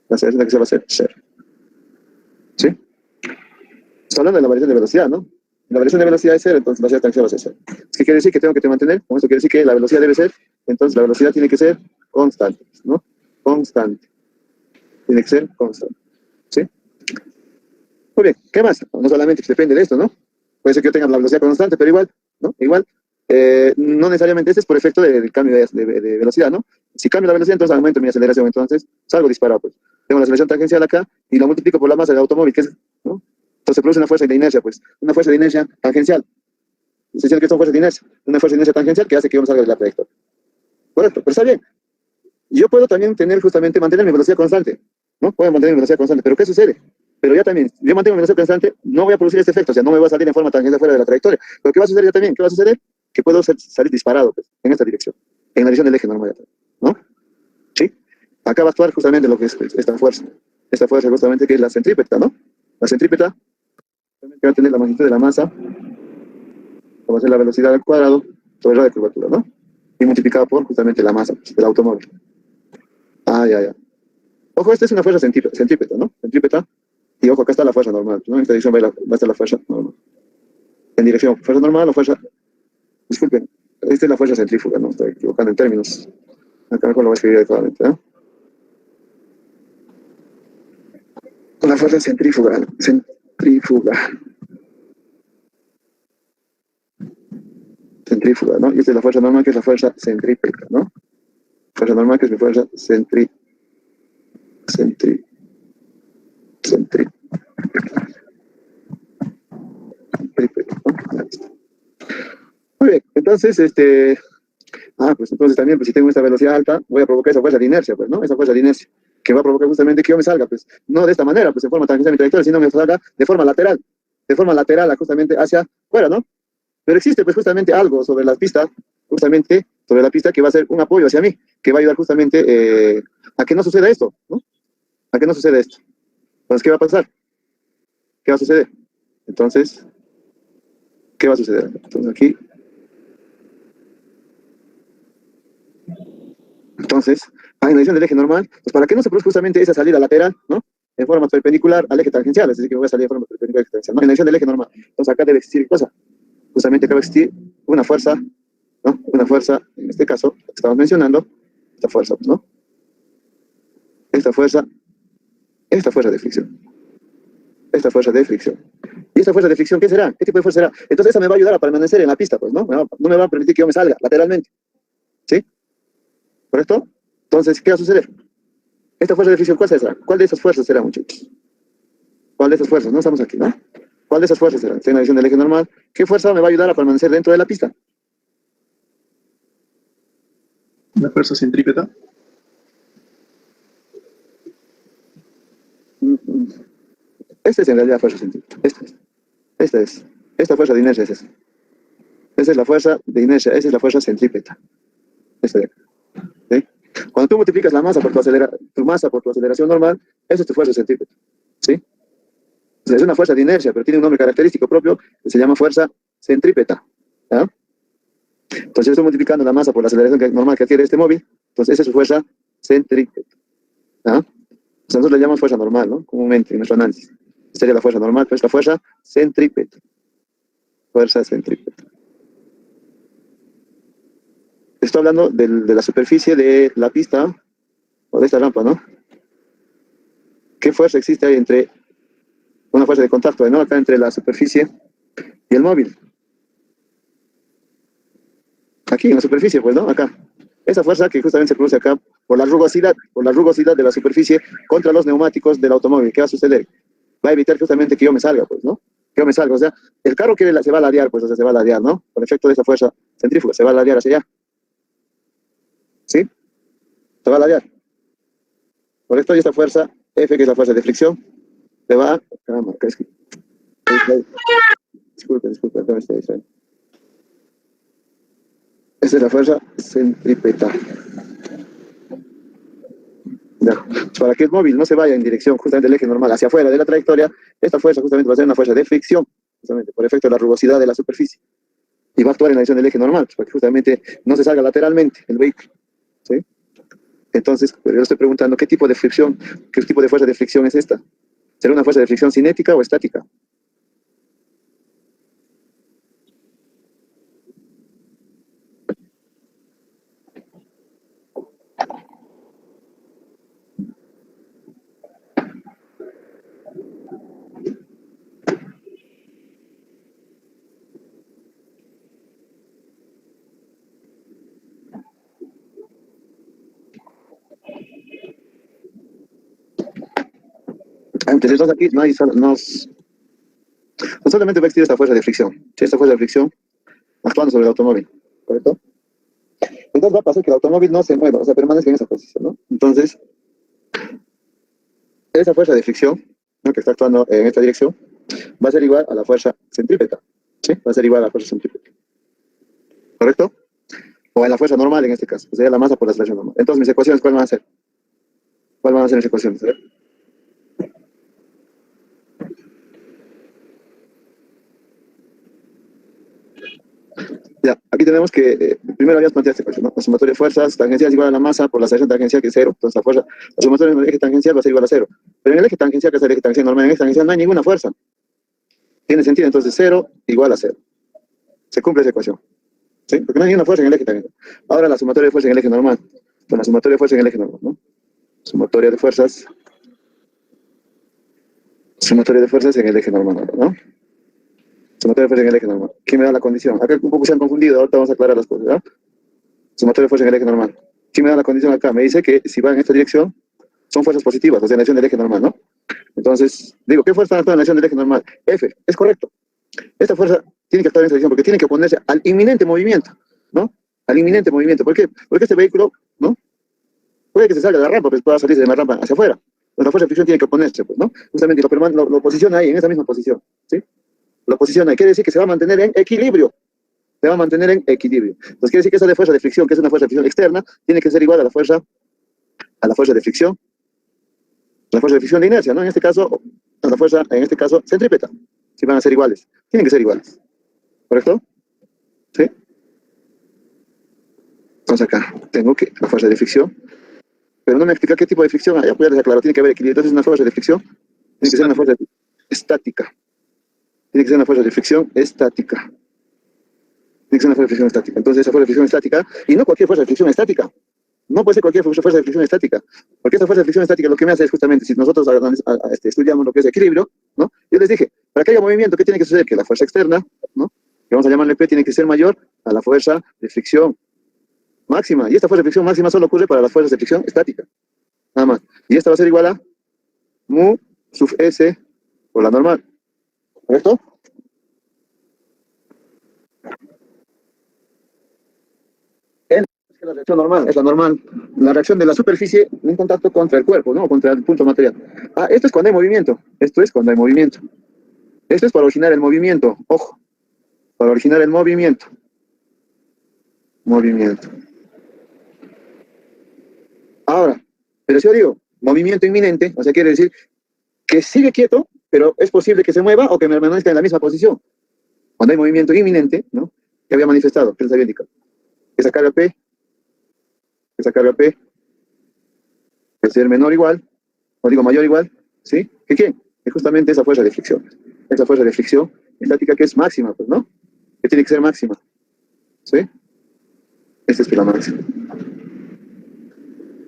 La aceleración tangencial va a ser cero. ¿Sí? Estamos hablando de la variación de velocidad, ¿no? La variación de velocidad es cero, entonces la aceleración tangencial va a ser cero. ¿Qué quiere decir? Que tengo que mantener, con esto quiere decir que la velocidad debe ser, entonces la velocidad tiene que ser constante, ¿no? Constante. Tiene que ser constante. ¿Sí? Muy bien, ¿qué más? No solamente depende de esto, ¿no? Puede ser que yo tenga la velocidad constante, pero igual, ¿no? Igual, no necesariamente este es por efecto del cambio de velocidad, ¿no? Si cambio la velocidad, entonces aumento mi aceleración, entonces salgo disparado, pues. Tengo la aceleración tangencial acá y la multiplico por la masa del automóvil, que es, ¿no? Entonces se produce una fuerza de inercia, pues, una fuerza de inercia tangencial. Se dice que son fuerzas de inercia, una fuerza de inercia tangencial que hace que uno salga de la trayectoria. Correcto, pero está bien. Yo puedo también mantener mi velocidad constante, ¿no? Puedo mantener mi velocidad constante, pero ¿qué sucede? Pero ya también, yo mantengo mi velocidad constante, no voy a producir este efecto, o sea, no me voy a salir en forma tangencial fuera de la trayectoria. Pero ¿qué va a suceder ya también? ¿Qué va a suceder? Que puedo salir disparado, pues, en esta dirección, en la dirección del eje normal, ¿no? ¿Sí? Acá va a actuar justamente lo que es esta fuerza justamente que es la centrípeta, ¿no? La centrípeta va a tener la magnitud de la masa, va a ser la velocidad al cuadrado sobre el radio de curvatura, ¿no? Y multiplicado por justamente la masa del automóvil. Ya. Ojo, esta es una fuerza centrípeta, ¿no? Centrípeta. Y ojo, acá está la fuerza normal, ¿no? En esta dirección va a estar la fuerza normal. En dirección, fuerza normal o fuerza... Disculpen, esta es la fuerza centrífuga, ¿no? Estoy equivocando en términos. Acá mejor lo voy a escribir adecuadamente, ¿no? La fuerza centrífuga, ¿no? Y esta es la fuerza normal, que es la fuerza centrípeta, ¿no? Fuerza normal, que es mi fuerza centrípeta, ¿no? Muy bien, entonces, pues entonces también, pues si tengo esta velocidad alta, voy a provocar esa fuerza de inercia, pues, ¿no? Esa fuerza de inercia, que va a provocar justamente que yo me salga, pues, no de esta manera, pues, en forma tangencial a mi trayectoria, sino me salga de forma lateral, justamente hacia fuera, ¿no? Pero existe, pues, justamente algo sobre la pista, que va a ser un apoyo hacia mí, que va a ayudar justamente a que no suceda esto, ¿no? A que no suceda esto. Entonces, ¿qué va a pasar? ¿Qué va a suceder? Entonces, ¿qué va a suceder? Entonces, aquí... Entonces, en la dirección del eje normal, pues para que no se produzca justamente esa salida lateral, ¿no? En forma perpendicular al eje tangencial, es decir, que voy a salir de forma perpendicular al eje tangencial, ¿no? En la dirección del eje normal. Entonces, acá debe existir cosa. Justamente acá va a existir una fuerza, ¿no? Una fuerza, en este caso, que estamos mencionando, esta fuerza, pues, ¿no? Esta fuerza de fricción. Esta fuerza de fricción. ¿Y esta fuerza de fricción qué será? ¿Qué tipo de fuerza será? Entonces, esa me va a ayudar a permanecer en la pista, pues, ¿no? No me va a permitir que yo me salga lateralmente. ¿Sí? ¿Correcto? Entonces, ¿qué va a suceder? Esta fuerza de fricción, ¿cuál será? ¿Cuál de esas fuerzas será, muchachos? ¿Cuál de esas fuerzas? No estamos aquí, ¿no? ¿Cuál de esas fuerzas será? Estoy en la dirección del eje normal. ¿Qué fuerza me va a ayudar a permanecer dentro de la pista? La fuerza centrípeta. Esta es en realidad la fuerza centrípeta. Esta fuerza de inercia es esa. Esa es la fuerza de inercia, esa es la fuerza centrípeta. Esta de acá. ¿Sí? Cuando tú multiplicas la masa por tu masa por tu aceleración normal, esa es tu fuerza centrípeta. ¿Sí? Es una fuerza de inercia, pero tiene un nombre característico propio que se llama fuerza centrípeta. ¿Ya? Entonces yo estoy multiplicando la masa por la aceleración normal que adquiere este móvil, entonces esa es su fuerza centrípeta. ¿Ya? O sea, nosotros le llamamos fuerza normal, ¿no? Comúnmente en nuestro análisis. Esta sería la fuerza normal, pero es la fuerza centrípeta. Fuerza centrípeta. Estoy hablando de la superficie de la pista o de esta rampa, ¿no? ¿Qué fuerza existe ahí entre una fuerza de contacto, ¿no? Acá entre la superficie y el móvil? Aquí en la superficie, pues, ¿no? Acá. Esa fuerza que justamente se produce acá por la rugosidad de la superficie contra los neumáticos del automóvil. ¿Qué va a suceder? Va a evitar justamente que yo me salga, pues, ¿no? Que yo me salga. O sea, el carro se va a ladear, pues, o sea, se va a ladear, ¿no? Por efecto de esa fuerza centrífuga, se va a ladear hacia allá. ¿Sí? Se va a ladear. Por esto, y esta fuerza F, que es la fuerza de fricción, se va a... Caramba, acá es que... Disculpe, acá me estoy diciendo. Esa es la fuerza centrípeta. Ya. Para que el móvil no se vaya en dirección justamente del eje normal hacia afuera de la trayectoria, esta fuerza justamente va a ser una fuerza de fricción, justamente por efecto de la rugosidad de la superficie. Y va a actuar en la dirección del eje normal, para que justamente no se salga lateralmente el vehículo. ¿Sí? Entonces, yo estoy preguntando, ¿qué tipo de fricción, qué tipo de fuerza de fricción es esta? ¿Será una fuerza de fricción cinética o estática? Entonces aquí no hay, no solamente va a existir esta fuerza de fricción, ¿sí? Esta fuerza de fricción actuando sobre el automóvil, ¿correcto? Entonces va a pasar que el automóvil no se mueva, o sea, permanezca en esa posición, ¿no? Entonces, esa fuerza de fricción, ¿no?, que está actuando en esta dirección, va a ser igual a la fuerza centrípeta, ¿sí? Va a ser igual a la fuerza centrípeta, ¿correcto? O a la fuerza normal en este caso, que sería la masa por la aceleración normal. Entonces, mis ecuaciones, ¿cuáles van a ser? ¿Cuáles van a ser mis ecuaciones? A ver. Ya, aquí tenemos que, primero habíamos planteado esta ecuación, ¿no? La sumatoria de fuerzas tangenciales es igual a la masa por la aceleración tangencial, que es cero. Entonces, la sumatoria en el eje tangencial va a ser igual a cero. Pero en el eje tangencial, que es el eje tangencial normal, en el eje tangencial no hay ninguna fuerza. ¿Tiene sentido? Entonces, cero igual a cero. Se cumple esa ecuación, ¿sí? Porque no hay ninguna fuerza en el eje tangencial. Ahora, la sumatoria de fuerzas en el eje normal. Con la sumatoria de fuerzas en el eje normal, ¿no? Sumatoria de fuerzas. Sumatoria de fuerzas en el eje normal, ¿no? Sumatoria de fuerzas en el eje normal. ¿Quién me da la condición? Acá un poco se han confundido, ahorita vamos a aclarar las cosas, ¿no? Sumatoria de fuerza en el eje normal. ¿Quién me da la condición acá? Me dice que si va en esta dirección, son fuerzas positivas, o sea, en la dirección del eje normal, ¿no? Entonces, digo, ¿qué fuerza está en la dirección del eje normal? F, es correcto. Esta fuerza tiene que actuar en esa dirección porque tiene que oponerse al inminente movimiento, ¿no? Al inminente movimiento. ¿Por qué? Porque este vehículo, ¿no?, puede que se salga de la rampa, pues pueda salirse de la rampa hacia afuera. Entonces, la fuerza de fricción tiene que oponerse, pues, ¿no? Justamente lo posiciona ahí, en esa misma posición, ¿sí? Lo posiciona ahí. Quiere decir que se va a mantener en equilibrio. Se va a mantener en equilibrio. Entonces, quiere decir que esa de fuerza de fricción, que es una fuerza de fricción externa, tiene que ser igual a la fuerza de fricción, la fuerza de fricción de inercia, ¿no? En este caso, la fuerza, en este caso, centrípeta. Si van a ser iguales, tienen que ser iguales. ¿Correcto? ¿Sí? Entonces acá tengo que la fuerza de fricción, pero no me explica qué tipo de fricción hay. Ya dejar claro, tiene que haber equilibrio. Entonces, una fuerza de fricción tiene que ser una fuerza estática. Tiene que ser una fuerza de fricción estática. Tiene que ser una fuerza de fricción estática. Entonces, esa fuerza de fricción estática, y no cualquier fuerza de fricción estática. No puede ser cualquier fuerza de fricción estática, porque esta fuerza de fricción estática lo que me hace es justamente, si nosotros estudiamos lo que es equilibrio, ¿no? Yo les dije, para que haya movimiento, ¿qué tiene que suceder? Que la fuerza externa, ¿no?, que vamos a llamarle P, tiene que ser mayor a la fuerza de fricción máxima, y esta fuerza de fricción máxima solo ocurre para las fuerzas de fricción estática, nada más. Y esta va a ser igual a mu sub S por la normal, ¿correcto? La reacción normal es la normal, la reacción de la superficie en contacto contra el cuerpo, ¿no?, contra el punto material. Esto es cuando hay movimiento, esto es cuando hay movimiento. Esto es para originar el movimiento, ojo, para originar el movimiento. Ahora, pero si yo digo movimiento inminente, o sea, quiere decir que sigue quieto, pero es posible que se mueva o que permanezca en la misma posición. Cuando hay movimiento inminente, ¿no?, que había manifestado, que les había indicado. Esa carga P es ser menor o igual, o digo mayor o igual, ¿sí? ¿Que qué? Es justamente esa fuerza de fricción. Esa fuerza de fricción estática que es máxima, pues, ¿no? Que tiene que ser máxima, ¿sí? Esta es la máxima.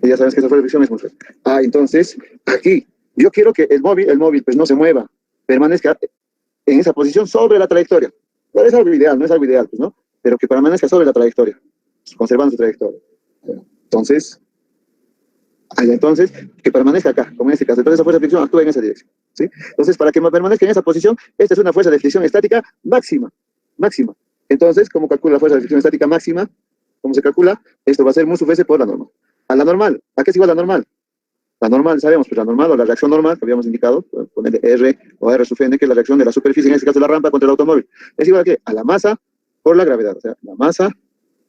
Y ya sabes que esa fuerza de fricción es muy fuerte. Entonces, aquí, yo quiero que el móvil, pues no se mueva, permanezca en esa posición sobre la trayectoria. No es algo ideal, pues, ¿no? Pero que permanezca sobre la trayectoria, conservando su trayectoria. Entonces, que permanezca acá, como en este caso. Entonces, esa fuerza de fricción actúa en esa dirección, ¿sí? Entonces, para que permanezca en esa posición, esta es una fuerza de fricción estática máxima. Entonces, ¿cómo calcula la fuerza de fricción estática máxima? ¿Cómo se calcula? Esto va a ser mu sub S por la normal. A la normal, ¿a qué es igual la normal? La normal, sabemos, pues la normal o la reacción normal, que habíamos indicado, ponerle R o R sub N, que es la reacción de la superficie, en este caso la rampa, contra el automóvil. ¿Es igual a qué? A la masa por la gravedad. O sea, la masa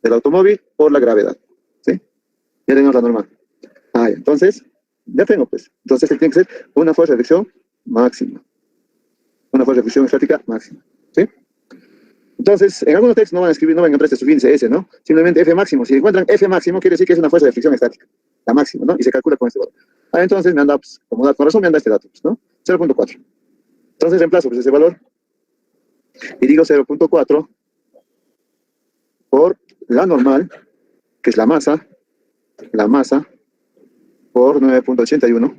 del automóvil por la gravedad. ¿Sí? Ya tenemos la normal. Entonces, ya tengo pues. Entonces tiene que ser una fuerza de fricción máxima. Una fuerza de fricción estática máxima. ¿Sí? Entonces, en algunos textos no van a escribir, no van a encontrar este subíndice S, ¿no? Simplemente F máximo. Si encuentran F máximo, quiere decir que es una fuerza de fricción estática. La máxima, ¿no? Y se calcula con este valor. Entonces me han dado, pues, como dato, con razón me han dado este dato, pues, ¿no? 0.4. Entonces reemplazo pues ese valor y digo 0.4 por la normal, que es la masa por 9.81,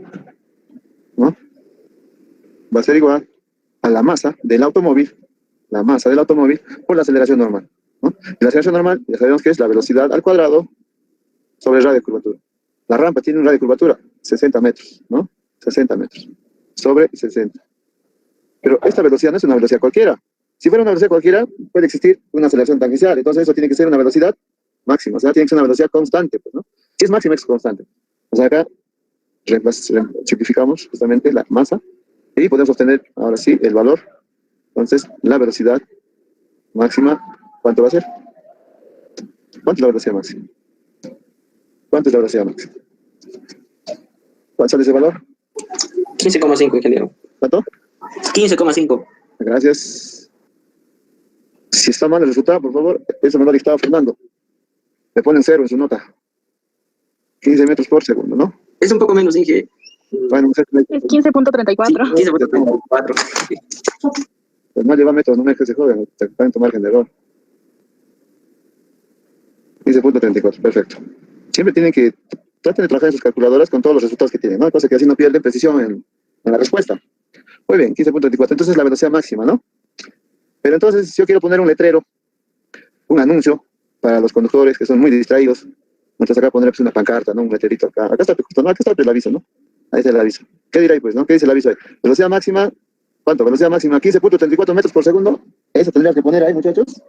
¿no? Va a ser igual a la masa del automóvil por la aceleración normal, ¿no? Y la aceleración normal, ya sabemos que es la velocidad al cuadrado sobre el radio de curvatura. La rampa tiene un radio de curvatura, 60 metros, ¿no? 60 metros sobre 60. Pero esta velocidad no es una velocidad cualquiera. Si fuera una velocidad cualquiera, puede existir una aceleración tangencial. Entonces eso tiene que ser una velocidad máxima, o sea, tiene que ser una velocidad constante, pues, ¿no? Si es máxima, es constante. O sea, acá simplificamos justamente la masa y podemos obtener, ahora sí, el valor. Entonces, la velocidad máxima, ¿cuánto va a ser? ¿Cuánto es la velocidad máxima? ¿Cuánto es la velocidad máxima? ¿Cuál sale ese valor? 15,5, ingeniero. ¿Cuánto? 15,5. Gracias. Si está mal el resultado, por favor, eso me lo ha dictado Fernando. Le ponen 0 en su nota. 15 metros por segundo, ¿no? Es un poco menos, Inge. Bueno, Es 15.34. 15,4. pues no lleva métodos, no me dejes de joven, te pueden tomar margen de error. 15.34, perfecto. Siempre traten de trabajar en sus calculadoras con todos los resultados que tienen, ¿no? Cosa que así no pierden precisión en la respuesta. Muy bien, 15.34, entonces la velocidad máxima, ¿no? Pero entonces, si yo quiero poner un letrero, un anuncio para los conductores que son muy distraídos, entonces acá poner pues, una pancarta, ¿no? Un letrerito acá. Acá está justo, ¿no? Acá está el aviso, ¿no? Ahí está el aviso. ¿Qué dirá ahí, pues, no? ¿Qué dice el aviso ahí? Velocidad máxima, ¿cuánto? Velocidad máxima 15.34 metros por segundo. Eso tendría que poner ahí, muchachos.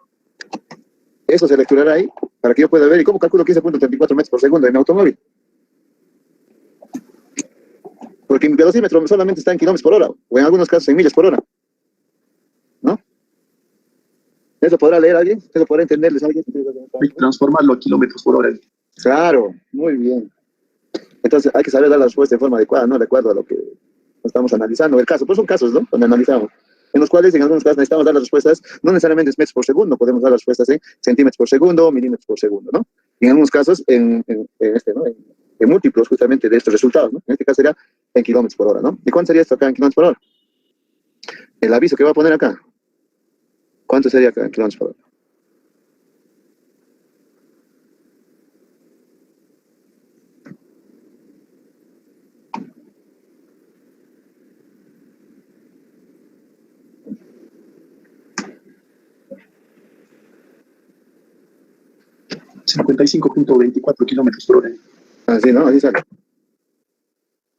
Eso se lecturará ahí para que yo pueda ver. ¿Y cómo calculo 15.34 metros por segundo en mi automóvil? Porque mi velocímetro solamente está en kilómetros por hora, o en algunos casos en millas por hora. ¿No? ¿Eso podrá leer alguien? ¿Eso podrá entenderles alguien? Hay que transformarlo a kilómetros por hora. Claro, muy bien. Entonces hay que saber dar la respuesta de forma adecuada, ¿no? De acuerdo a lo que estamos analizando. El caso, pues son casos, ¿no? Donde analizamos. En los cuales, en algunos casos, necesitamos dar las respuestas, no necesariamente en metros por segundo, podemos dar las respuestas en centímetros por segundo, milímetros por segundo, ¿no? Y en algunos casos, en múltiplos, justamente, de estos resultados, ¿no? En este caso sería en kilómetros por hora, ¿no? ¿Y cuánto sería esto acá en kilómetros por hora? El aviso que va a poner acá. ¿Cuánto sería acá en kilómetros por hora? ...55.24 kilómetros por hora. Así, ¿no? Así sale.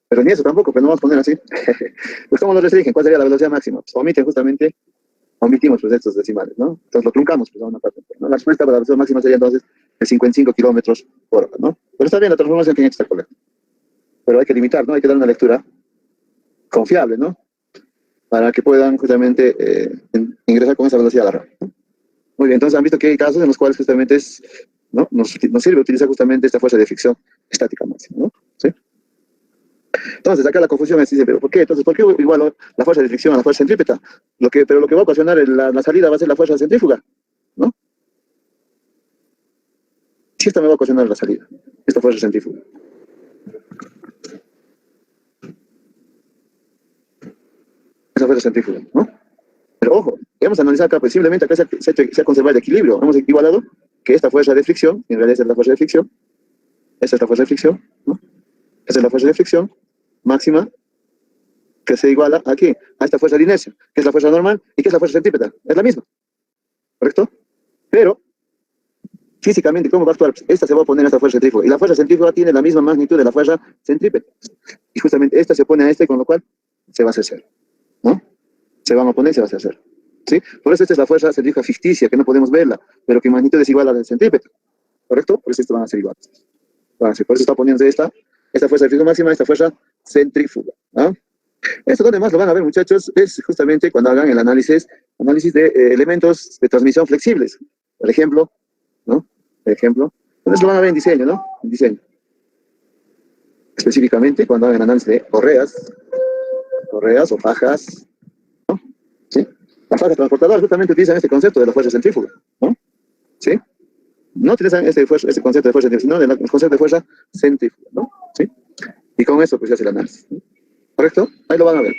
Pero ni eso tampoco, pues no vamos a poner así. Pues ¿cómo lo restringen? ¿Cuál sería la velocidad máxima? Pues omitimos pues estos decimales, ¿no? Entonces lo truncamos pues a una parte, ¿no? La respuesta para la velocidad máxima sería entonces de 55 kilómetros por hora, ¿no? Pero está bien, la transformación tiene que estar correcta. Pero hay que limitar, ¿no? Hay que dar una lectura confiable, ¿no? Para que puedan justamente ingresar con esa velocidad a la RAM, ¿no? Muy bien, entonces han visto que hay casos en los cuales justamente ¿no? Nos sirve utilizar justamente esta fuerza de fricción estática máxima, ¿no? ¿Sí? Entonces, acá la confusión es, dice, ¿pero por qué? Entonces, ¿por qué igual la fuerza de fricción a la fuerza centrípeta? Pero lo que va a ocasionar la salida va a ser la fuerza centrífuga, ¿no? Si esta me va a ocasionar la salida, esta fuerza centrífuga. Esa fuerza centrífuga, ¿no? Pero ojo, hemos analizado acá, pues simplemente acá se ha conservado el equilibrio. Hemos igualado que esta fuerza de fricción, en realidad es la fuerza de fricción, esta es la fuerza de fricción, ¿no? Esa es la fuerza de fricción máxima que se iguala aquí, a esta fuerza de inercia, que es la fuerza normal y que es la fuerza centrípeta. Es la misma, ¿correcto? Pero, físicamente, ¿cómo va a actuar? Esta se va a oponer a esta fuerza centrífuga, y la fuerza centrífuga tiene la misma magnitud de la fuerza centrípeta. Y justamente esta se opone a esta, con lo cual se va a hacer cero, ¿no? Se van a oponer y se va a hacer cero, ¿sí? Por eso esta es la fuerza centrífuga ficticia, que no podemos verla, pero que en magnitud es igual a la del centrípeta, ¿correcto? Por eso estos van a ser iguales. Por eso está poniéndose esta fuerza de fricción máxima, esta fuerza centrífuga, ¿no? Esto donde más lo van a ver, muchachos, es justamente cuando hagan el análisis de elementos de transmisión flexibles. Por ejemplo, ¿no? por ejemplo. Entonces lo van a ver en diseño, ¿no? En diseño. Específicamente cuando hagan análisis de correas o fajas, ¿no? ¿Sí? Las fajas transportadoras justamente utilizan este concepto de la fuerza centrífuga, ¿no? ¿Sí? No utilizan ese concepto de fuerza centrífuga, sino el concepto de fuerza centrífuga, ¿no? ¿Sí? Y con eso pues se hace el análisis, ¿no? ¿Correcto? Ahí lo van a ver.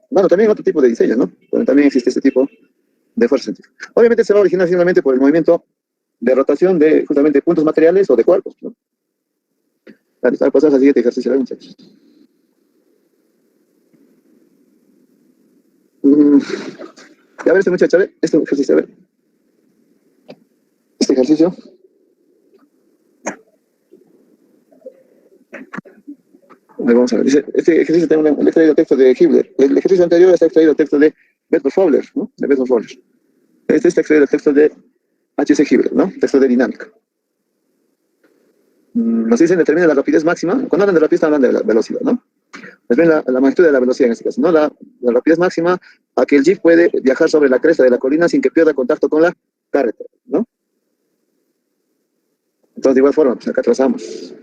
Bueno, también otro tipo de diseño, ¿no? Pero también existe este tipo de fuerza centrífuga. Obviamente se va a originar simplemente por el movimiento de rotación de justamente puntos materiales o de cuerpos, ¿no? Vale, pasamos al siguiente ejercicio, ¿verdad, muchachos? A ver, este muchacho, a ver, este ejercicio, a ver. Este ejercicio. A ver, vamos a ver. Dice, este ejercicio tiene un extraído texto de Hibler. El ejercicio anterior está extraído texto de Bertolt Fowler, ¿no? De Bertolt Fowler. Este está extraído texto de H.C. Hibler, ¿no? Texto de dinámica. Nos dicen determina la rapidez máxima. Cuando hablan de rapidez, hablan de la velocidad, ¿no? Nos ven la magnitud de la velocidad en este caso, ¿no? La rapidez máxima a que el jeep puede viajar sobre la cresta de la colina sin que pierda contacto con la carretera, ¿no? Entonces, de igual forma, pues acá trazamos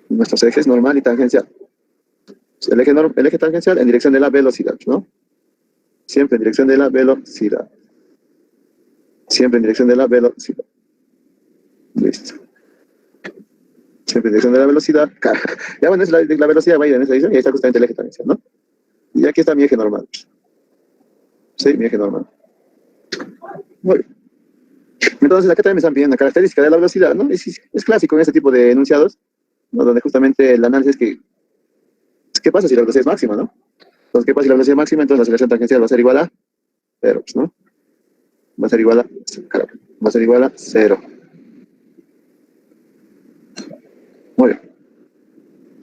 nuestros ejes normal y tangencial. El eje tangencial en dirección de la velocidad, ¿no? Siempre en dirección de la velocidad. Siempre en dirección de la velocidad. Listo. Siempre en dirección de la velocidad. Ya bueno, es la velocidad va a ir en esa dirección y ahí está justamente el eje tangencial, ¿no? Y aquí está mi eje normal. Sí, mi eje normal. Muy bien. Entonces, acá también me están pidiendo la característica de la velocidad, ¿no? Es clásico en este tipo de enunciados, ¿no? Donde justamente el análisis es que, ¿qué pasa si la velocidad es máxima, no? Entonces, ¿qué pasa si la velocidad es máxima? Entonces, la aceleración tangencial va a ser igual a 0, pues, ¿no? Va a ser igual a 0. Muy bien.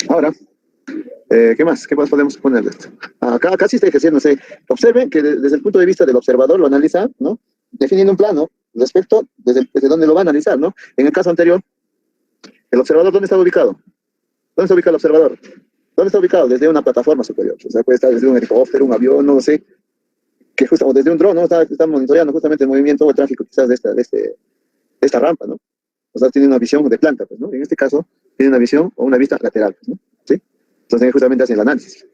Ahora, ¿qué más? ¿Qué más podemos poner de esto? Acá sí está ejerciendo, no sé. Observen que desde el punto de vista del observador lo analiza, ¿no? Definiendo un plano respecto desde dónde lo va a analizar, ¿no? En el caso anterior, el observador, ¿dónde está ubicado? ¿Dónde está ubicado el observador? ¿Dónde está ubicado? Desde una plataforma superior. O sea, puede estar desde un helicóptero, un avión, no sé, o desde un dron, ¿no? Está monitoreando justamente el movimiento o el tráfico quizás de esta rampa, ¿no? O sea, tiene una visión de planta, pues, ¿no? En este caso, tiene una visión o una vista lateral, pues, ¿no? ¿Sí? Entonces, justamente hace el análisis.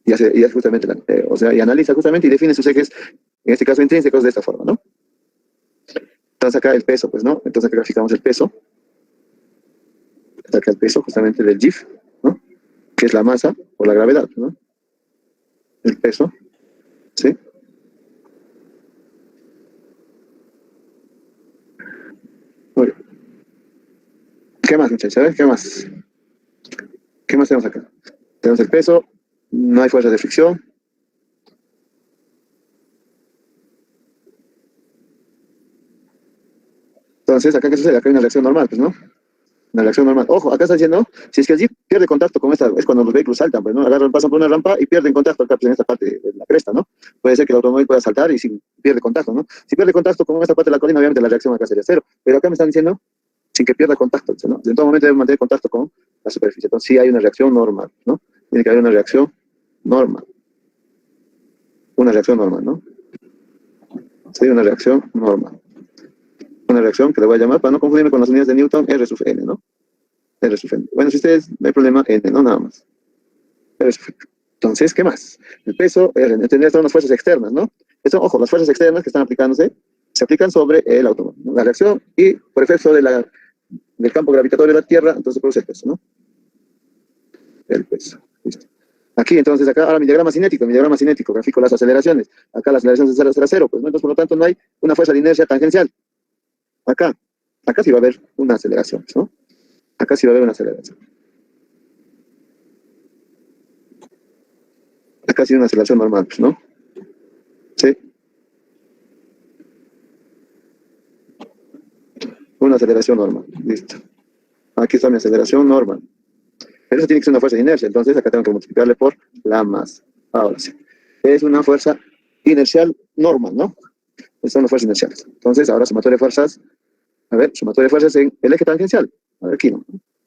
Y hace justamente, y analiza justamente y define sus ejes, en este caso intrínsecos, de esta forma, ¿no? Entonces acá el peso, pues, ¿no? Entonces acá graficamos el peso. Está acá el peso justamente del GIF, ¿no? Que es la masa o la gravedad, ¿no? El peso, ¿sí? Muy bien. ¿Qué más, muchachos? A ver, ¿qué más? ¿Qué más tenemos acá? Tenemos el peso, no hay fuerza de fricción. Entonces, ¿acá qué sucede? Acá hay una reacción normal, pues, ¿no? Una reacción normal. Ojo, acá está diciendo, si es que el jeep pierde contacto con esta, es cuando los vehículos saltan, pues, ¿no? Pasan por una rampa y pierden contacto acá, pues, en esta parte de la cresta, ¿no? Puede ser que el automóvil pueda saltar y pierde contacto, ¿no? Si pierde contacto con esta parte de la colina, obviamente la reacción acá sería 0. Pero acá me están diciendo, sin que pierda contacto, ¿no? En todo momento debe mantener contacto con la superficie. Entonces, sí hay una reacción normal, ¿no? Tiene que haber una reacción normal. Una reacción normal, ¿no? Sí, una reacción normal. Una reacción que le voy a llamar, para no confundirme con las unidades de Newton, R sub n, ¿no? R sub n. Bueno, si ustedes, no hay problema, n, ¿no? Nada más. R sub n. Entonces, ¿qué más? El peso, entender son las fuerzas externas, ¿no? Eso, ojo, las fuerzas externas que están aplicándose, se aplican sobre el automóvil, ¿no? La reacción y por efecto del campo gravitatorio de la Tierra, entonces produce el peso, ¿no? El peso. Listo. Aquí, entonces, ahora mi diagrama cinético, grafico las aceleraciones. Acá la aceleración es 0 será 0, pues, ¿no? Entonces, por lo tanto, no hay una fuerza de inercia tangencial. Acá sí va a haber una aceleración, ¿no? Acá sí va a haber una aceleración. Acá sí una aceleración normal, ¿no? Sí. Una aceleración normal, listo. Aquí está mi aceleración normal. Pero eso tiene que ser una fuerza de inercia, entonces acá tengo que multiplicarle por la masa. Ahora sí. Es una fuerza inercial normal, ¿no? Estas son las fuerzas inerciales. Entonces, ahora sumatoria de fuerzas. A ver, sumatoria de fuerzas en el eje tangencial. A ver, aquí no.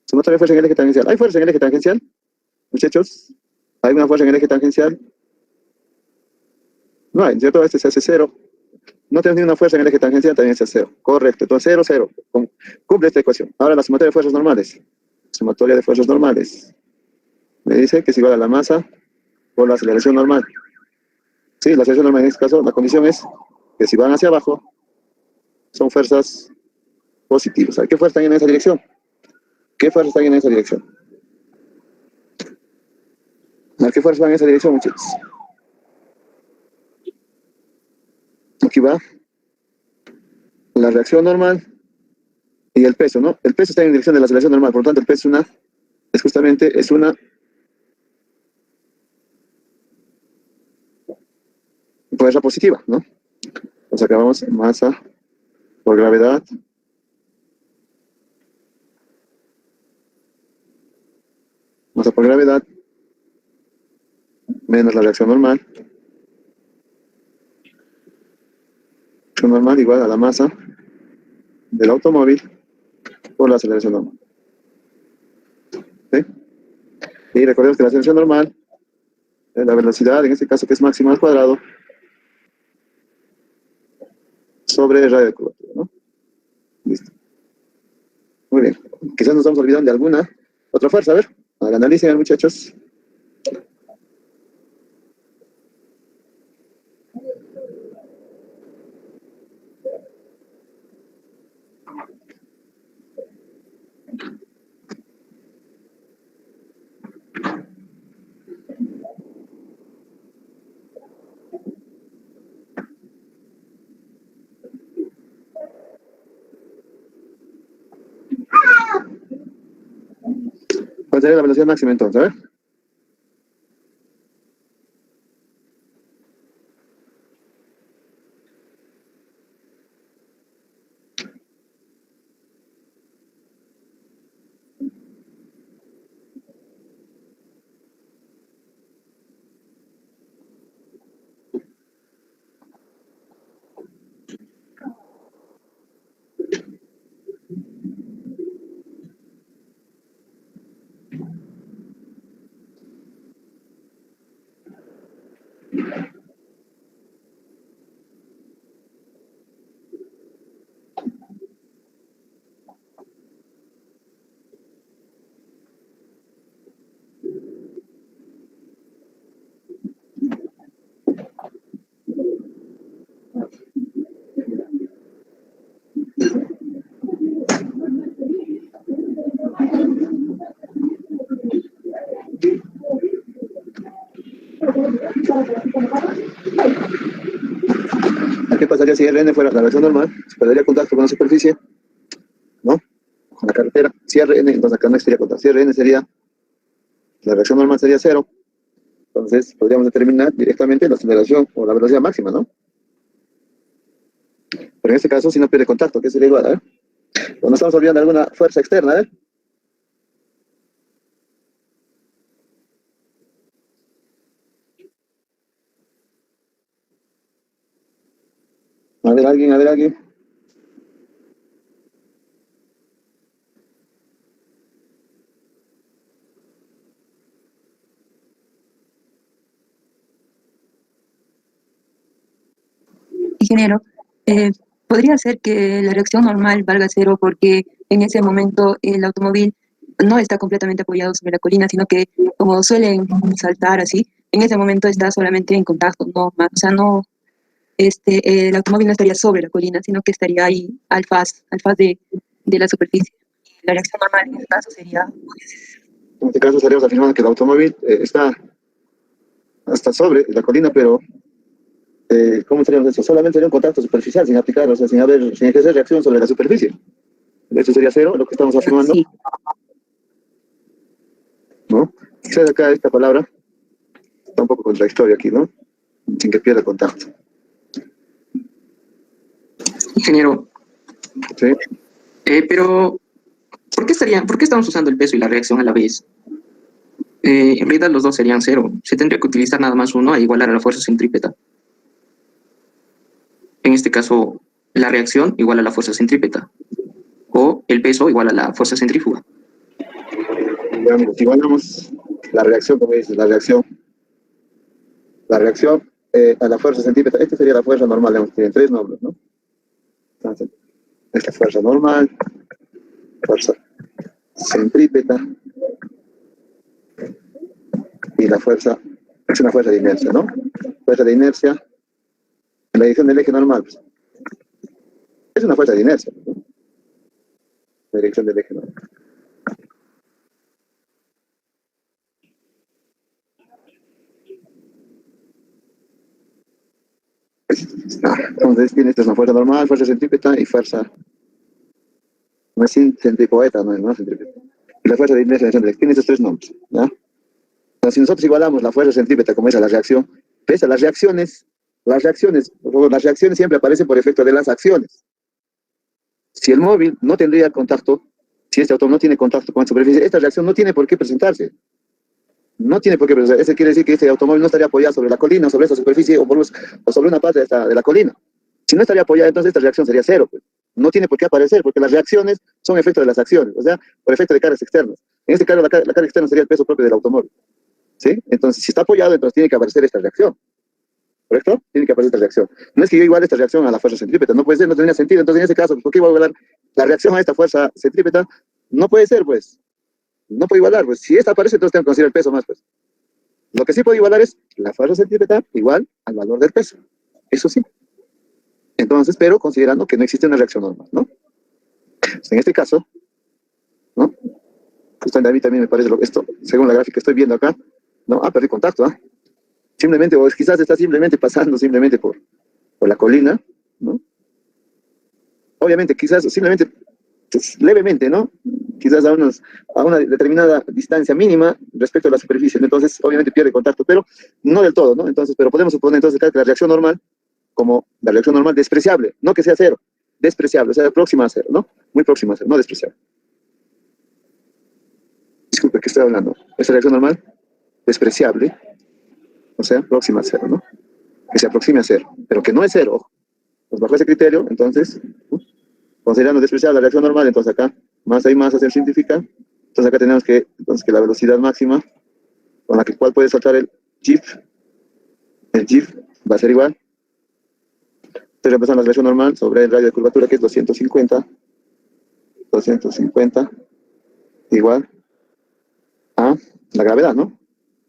Sumatoria de fuerzas en el eje tangencial. ¿Hay fuerza en el eje tangencial? Muchachos, ¿hay una fuerza en el eje tangencial? No hay, ¿cierto? Este se hace 0. no tenemos ninguna fuerza en el eje tangencial, también es cero. Correcto, entonces 0, 0. Cumple esta ecuación. Ahora la sumatoria de fuerzas normales. Sumatoria de fuerzas normales. Me dice que es igual a la masa por la aceleración normal. Sí, la aceleración normal en este caso, la condición es que si van hacia abajo, son fuerzas positivas. ¿Qué fuerzas están en esa dirección? ¿Qué fuerzas están en esa dirección? ¿Qué fuerzas van en esa dirección, muchachos? Aquí va la reacción normal y el peso, ¿no? El peso está en dirección de la aceleración normal, por lo tanto el peso es justamente una fuerza positiva, ¿no? Entonces acá vamos masa por gravedad menos la reacción normal. Reacción normal igual a la masa del automóvil por la aceleración normal. ¿Sí? Y recordemos que la aceleración normal es la velocidad, en este caso que es máxima al cuadrado, sobre el radio de curvatura, ¿no? Listo. Muy bien. Quizás nos estamos olvidando de alguna otra fuerza. A ver, analicen, muchachos. ¿Cuál sería la velocidad máxima entonces? A ver. ¿Qué pasaría si Rn fuera la reacción normal? Se perdería contacto con la superficie, ¿no? Con la carretera. Si Rn, entonces acá no existiría contacto. Si Rn sería, la reacción normal sería 0, entonces podríamos determinar directamente la aceleración o la velocidad máxima, ¿no? Pero en este caso, si no pierde contacto, ¿qué sería igual? A ver. O no estamos olvidando alguna fuerza externa, a ver. A ver, alguien, a ver, alguien. Ingeniero, podría ser que la reacción normal valga cero porque en ese momento el automóvil no está completamente apoyado sobre la colina, sino que como suelen saltar así, en ese momento está solamente en contacto, no más, o sea, no, el automóvil no estaría sobre la colina, sino que estaría ahí al faz de la superficie. La reacción normal en este caso sería... En este caso estaríamos afirmando que el automóvil está hasta sobre la colina, pero ¿cómo sería eso? Solamente sería un contacto superficial, sin aplicar, o sea, sin ejercer reacción sobre la superficie. Eso sería cero, lo que estamos afirmando. Sí. ¿No? Quizás acá esta palabra está un poco contradictoria aquí, ¿no? Sin que pierda contacto. Ingeniero, ¿Sí? pero ¿por qué estamos usando el peso y la reacción a la vez? En realidad los dos serían cero. Se tendría que utilizar nada más uno a igualar a la fuerza centrípeta. En este caso, la reacción igual a la fuerza centrípeta. O el peso igual a la fuerza centrífuga. Digamos, igualamos la reacción, como dices, la reacción a la fuerza centrípeta. Esta sería la fuerza normal, digamos, tienen tres nombres, ¿no? Entonces, esta fuerza normal, fuerza centrípeta y la fuerza, es una fuerza de inercia, ¿no? Fuerza de inercia en la dirección del eje normal. Pues. Es una fuerza de inercia, ¿no? La dirección del eje normal. Entonces, tiene esta es una fuerza normal, fuerza centrípeta y fuerza. No es centrípoeta, no es centrípeta. Y la fuerza de inercia tiene estos tres nombres, ¿ya? Entonces, si nosotros igualamos la fuerza centrípeta como es a la reacción, pese a las reacciones siempre aparecen por efecto de las acciones. Si el móvil no tendría contacto, si este automóvil no tiene contacto con la superficie, esta reacción no tiene por qué presentarse. No tiene por qué presentarse. Eso quiere decir que este automóvil no estaría apoyado sobre la colina, sobre esta superficie o sobre una parte de la colina. Si no estaría apoyado, entonces esta reacción sería cero. Pues. No tiene por qué aparecer, porque las reacciones son efecto de las acciones, o sea, por efecto de cargas externas. En este caso, la carga externa sería el peso propio del automóvil. ¿Sí? Entonces, si está apoyado, entonces tiene que aparecer esta reacción. ¿Correcto? Tiene que aparecer esta reacción. No es que yo iguale esta reacción a la fuerza centrípeta, no puede ser, no tendría sentido. Entonces, en ese caso, ¿por qué voy a igualar la reacción a esta fuerza centrípeta? No puede ser, pues. No puede igualar, pues. Si esta aparece, entonces tengo que considerar el peso más, pues. Lo que sí puedo igualar es la fuerza centrípeta igual al valor del peso. Eso sí. Entonces, pero considerando que no existe una reacción normal, ¿no? Pues en este caso, ¿no? Justamente a mí también me parece esto, según la gráfica que estoy viendo acá, ¿no? Perdí contacto, ¿ah? Simplemente, o quizás está simplemente pasando simplemente por la colina, ¿no? Obviamente, quizás simplemente, pues, levemente, ¿no? Quizás a una determinada distancia mínima respecto a la superficie, ¿no? Entonces obviamente pierde contacto, pero no del todo, ¿no? Entonces, pero podemos suponer entonces que la reacción normal, como la reacción normal despreciable, no que sea cero, despreciable, o sea, próxima a cero, ¿no? Muy próxima a cero, no despreciable. Disculpe, ¿qué estoy hablando? Esa reacción normal, despreciable, o sea, próxima a cero, ¿no? Que se aproxime a cero, pero que no es cero, ojo. Pues bajo ese criterio, entonces, ¿no? Considerando despreciable la reacción normal, entonces acá, masa y masa se simplifica, entonces acá tenemos que, la velocidad máxima con la cual puede saltar el GIF va a ser igual. Entonces reemplazamos la reacción normal sobre el radio de curvatura, que es 250 igual a la gravedad, ¿no?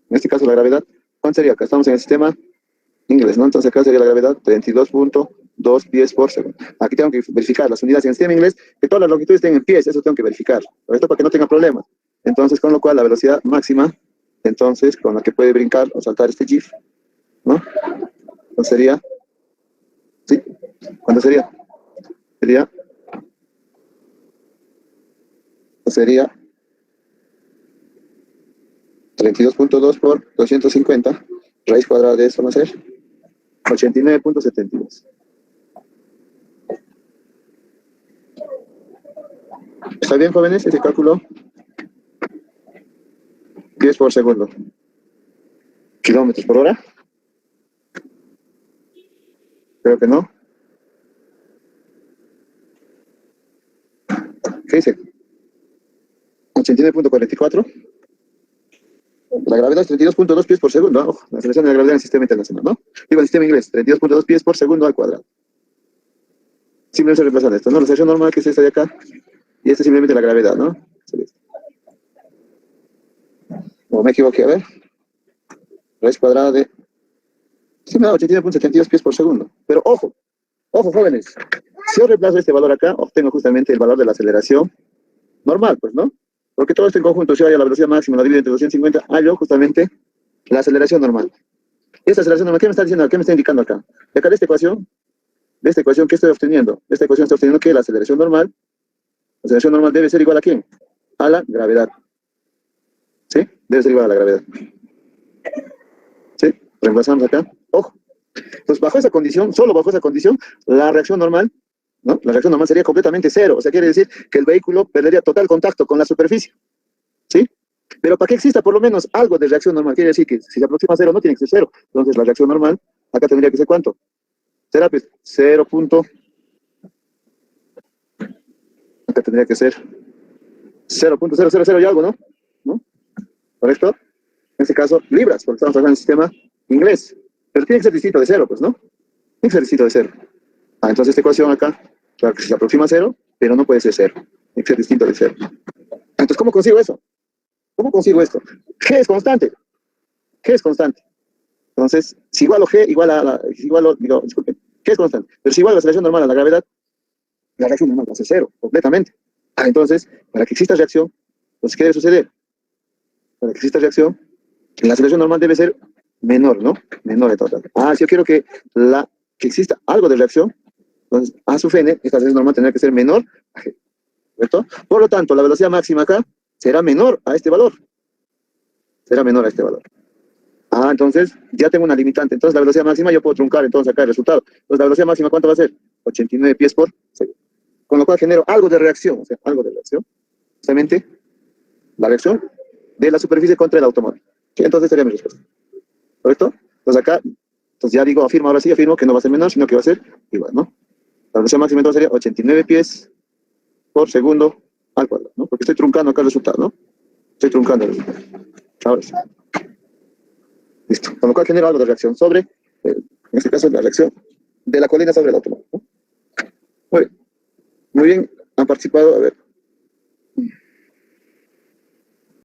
En este caso la gravedad, ¿cuánto sería? Acá estamos en el sistema inglés, ¿no? Entonces acá sería la gravedad 32.2 pies por segundo. Aquí tengo que verificar las unidades en el sistema inglés, que todas las longitudes estén en pies, eso tengo que verificar. Esto para que no tenga problemas. Entonces, con lo cual la velocidad máxima, entonces, con la que puede brincar o saltar este GIF, ¿no? Entonces sería, ¿sí? ¿Cuánto sería? Sería 32.2 por 250, raíz cuadrada de eso va a ser 89.72. ¿Está bien, jóvenes, ese cálculo? 10 por segundo. ¿Kilómetros por hora? Creo que no. ¿Qué dice? 89.44. La gravedad es 32.2 pies por segundo, ¿no? La aceleración de la gravedad en el sistema internacional, ¿no? Digo, en el sistema inglés, 32.2 pies por segundo al cuadrado. Simplemente reemplazar esto, ¿no? La aceleración normal, que es esta de acá, y esta es simplemente la gravedad, ¿no? O me equivoqué, a ver. Raíz cuadrada de... Sí, me da 89.72 pies por segundo. Pero ojo, jóvenes. Si yo reemplazo este valor acá, obtengo justamente el valor de la aceleración normal, pues, ¿no? Porque todo esto en conjunto, si hallo la velocidad máxima, la divido entre 250, hallo justamente la aceleración normal. ¿Y esta aceleración normal qué me está diciendo? ¿Qué me está indicando acá? De acá de esta ecuación, ¿qué estoy obteniendo? De esta ecuación estoy obteniendo que la aceleración normal debe ser igual a ¿quién? A la gravedad. ¿Sí? Debe ser igual a la gravedad. ¿Sí? Reemplazamos acá. Ojo. Entonces, bajo esa condición, solo bajo esa condición, la reacción normal, ¿no? La reacción normal sería completamente cero. O sea, quiere decir que el vehículo perdería total contacto con la superficie. ¿Sí? Pero para que exista por lo menos algo de reacción normal, quiere decir que si se aproxima a cero, no tiene que ser cero. Entonces, la reacción normal, acá tendría que ser ¿cuánto? Será pues 0. Acá tendría que ser 0.000 y algo, ¿no? ¿Correcto? En este caso, libras, porque estamos hablando del sistema inglés. Pero tiene que ser distinto de cero, pues, ¿no? Tiene que ser distinto de cero. Entonces esta ecuación acá, claro que se aproxima a cero, pero no puede ser cero. Tiene que ser distinto de cero. Entonces, ¿cómo consigo eso? ¿Cómo consigo esto? G es constante. G es constante. Entonces, si igualo G, igual a disculpen, G es constante. Pero si igualo la aceleración normal a la gravedad, la reacción normal va a ser cero, completamente. Entonces, para que exista reacción, entonces, ¿qué debe suceder? Para que exista reacción, la aceleración normal debe ser menor, ¿no? Menor de total. Si yo quiero que exista algo de reacción, entonces A sub n, esta aceleración normal tendrá que ser menor a G, ¿cierto? Por lo tanto, la velocidad máxima acá será menor a este valor. Será menor a este valor. Entonces ya tengo una limitante. Entonces la velocidad máxima yo puedo truncar entonces acá el resultado. Entonces la velocidad máxima, ¿cuánto va a ser? 89 pies por segundo. Con lo cual genero algo de reacción, o sea, algo de reacción. Justamente la reacción de la superficie contra el automóvil. ¿Sí? Entonces sería mi respuesta. ¿Correcto? Entonces acá, ya digo, ahora sí afirmo que no va a ser menor, sino que va a ser igual, ¿no? La velocidad máxima entonces sería 89 pies por segundo al cuadrado, ¿no? Porque estoy truncando acá el resultado, ¿no? Estoy truncando el resultado. Ahora sí. Listo. Con lo cual genero algo de reacción sobre, en este caso, la reacción de la colina sobre el automóvil, ¿no? Muy bien. Muy bien. Han participado, a ver.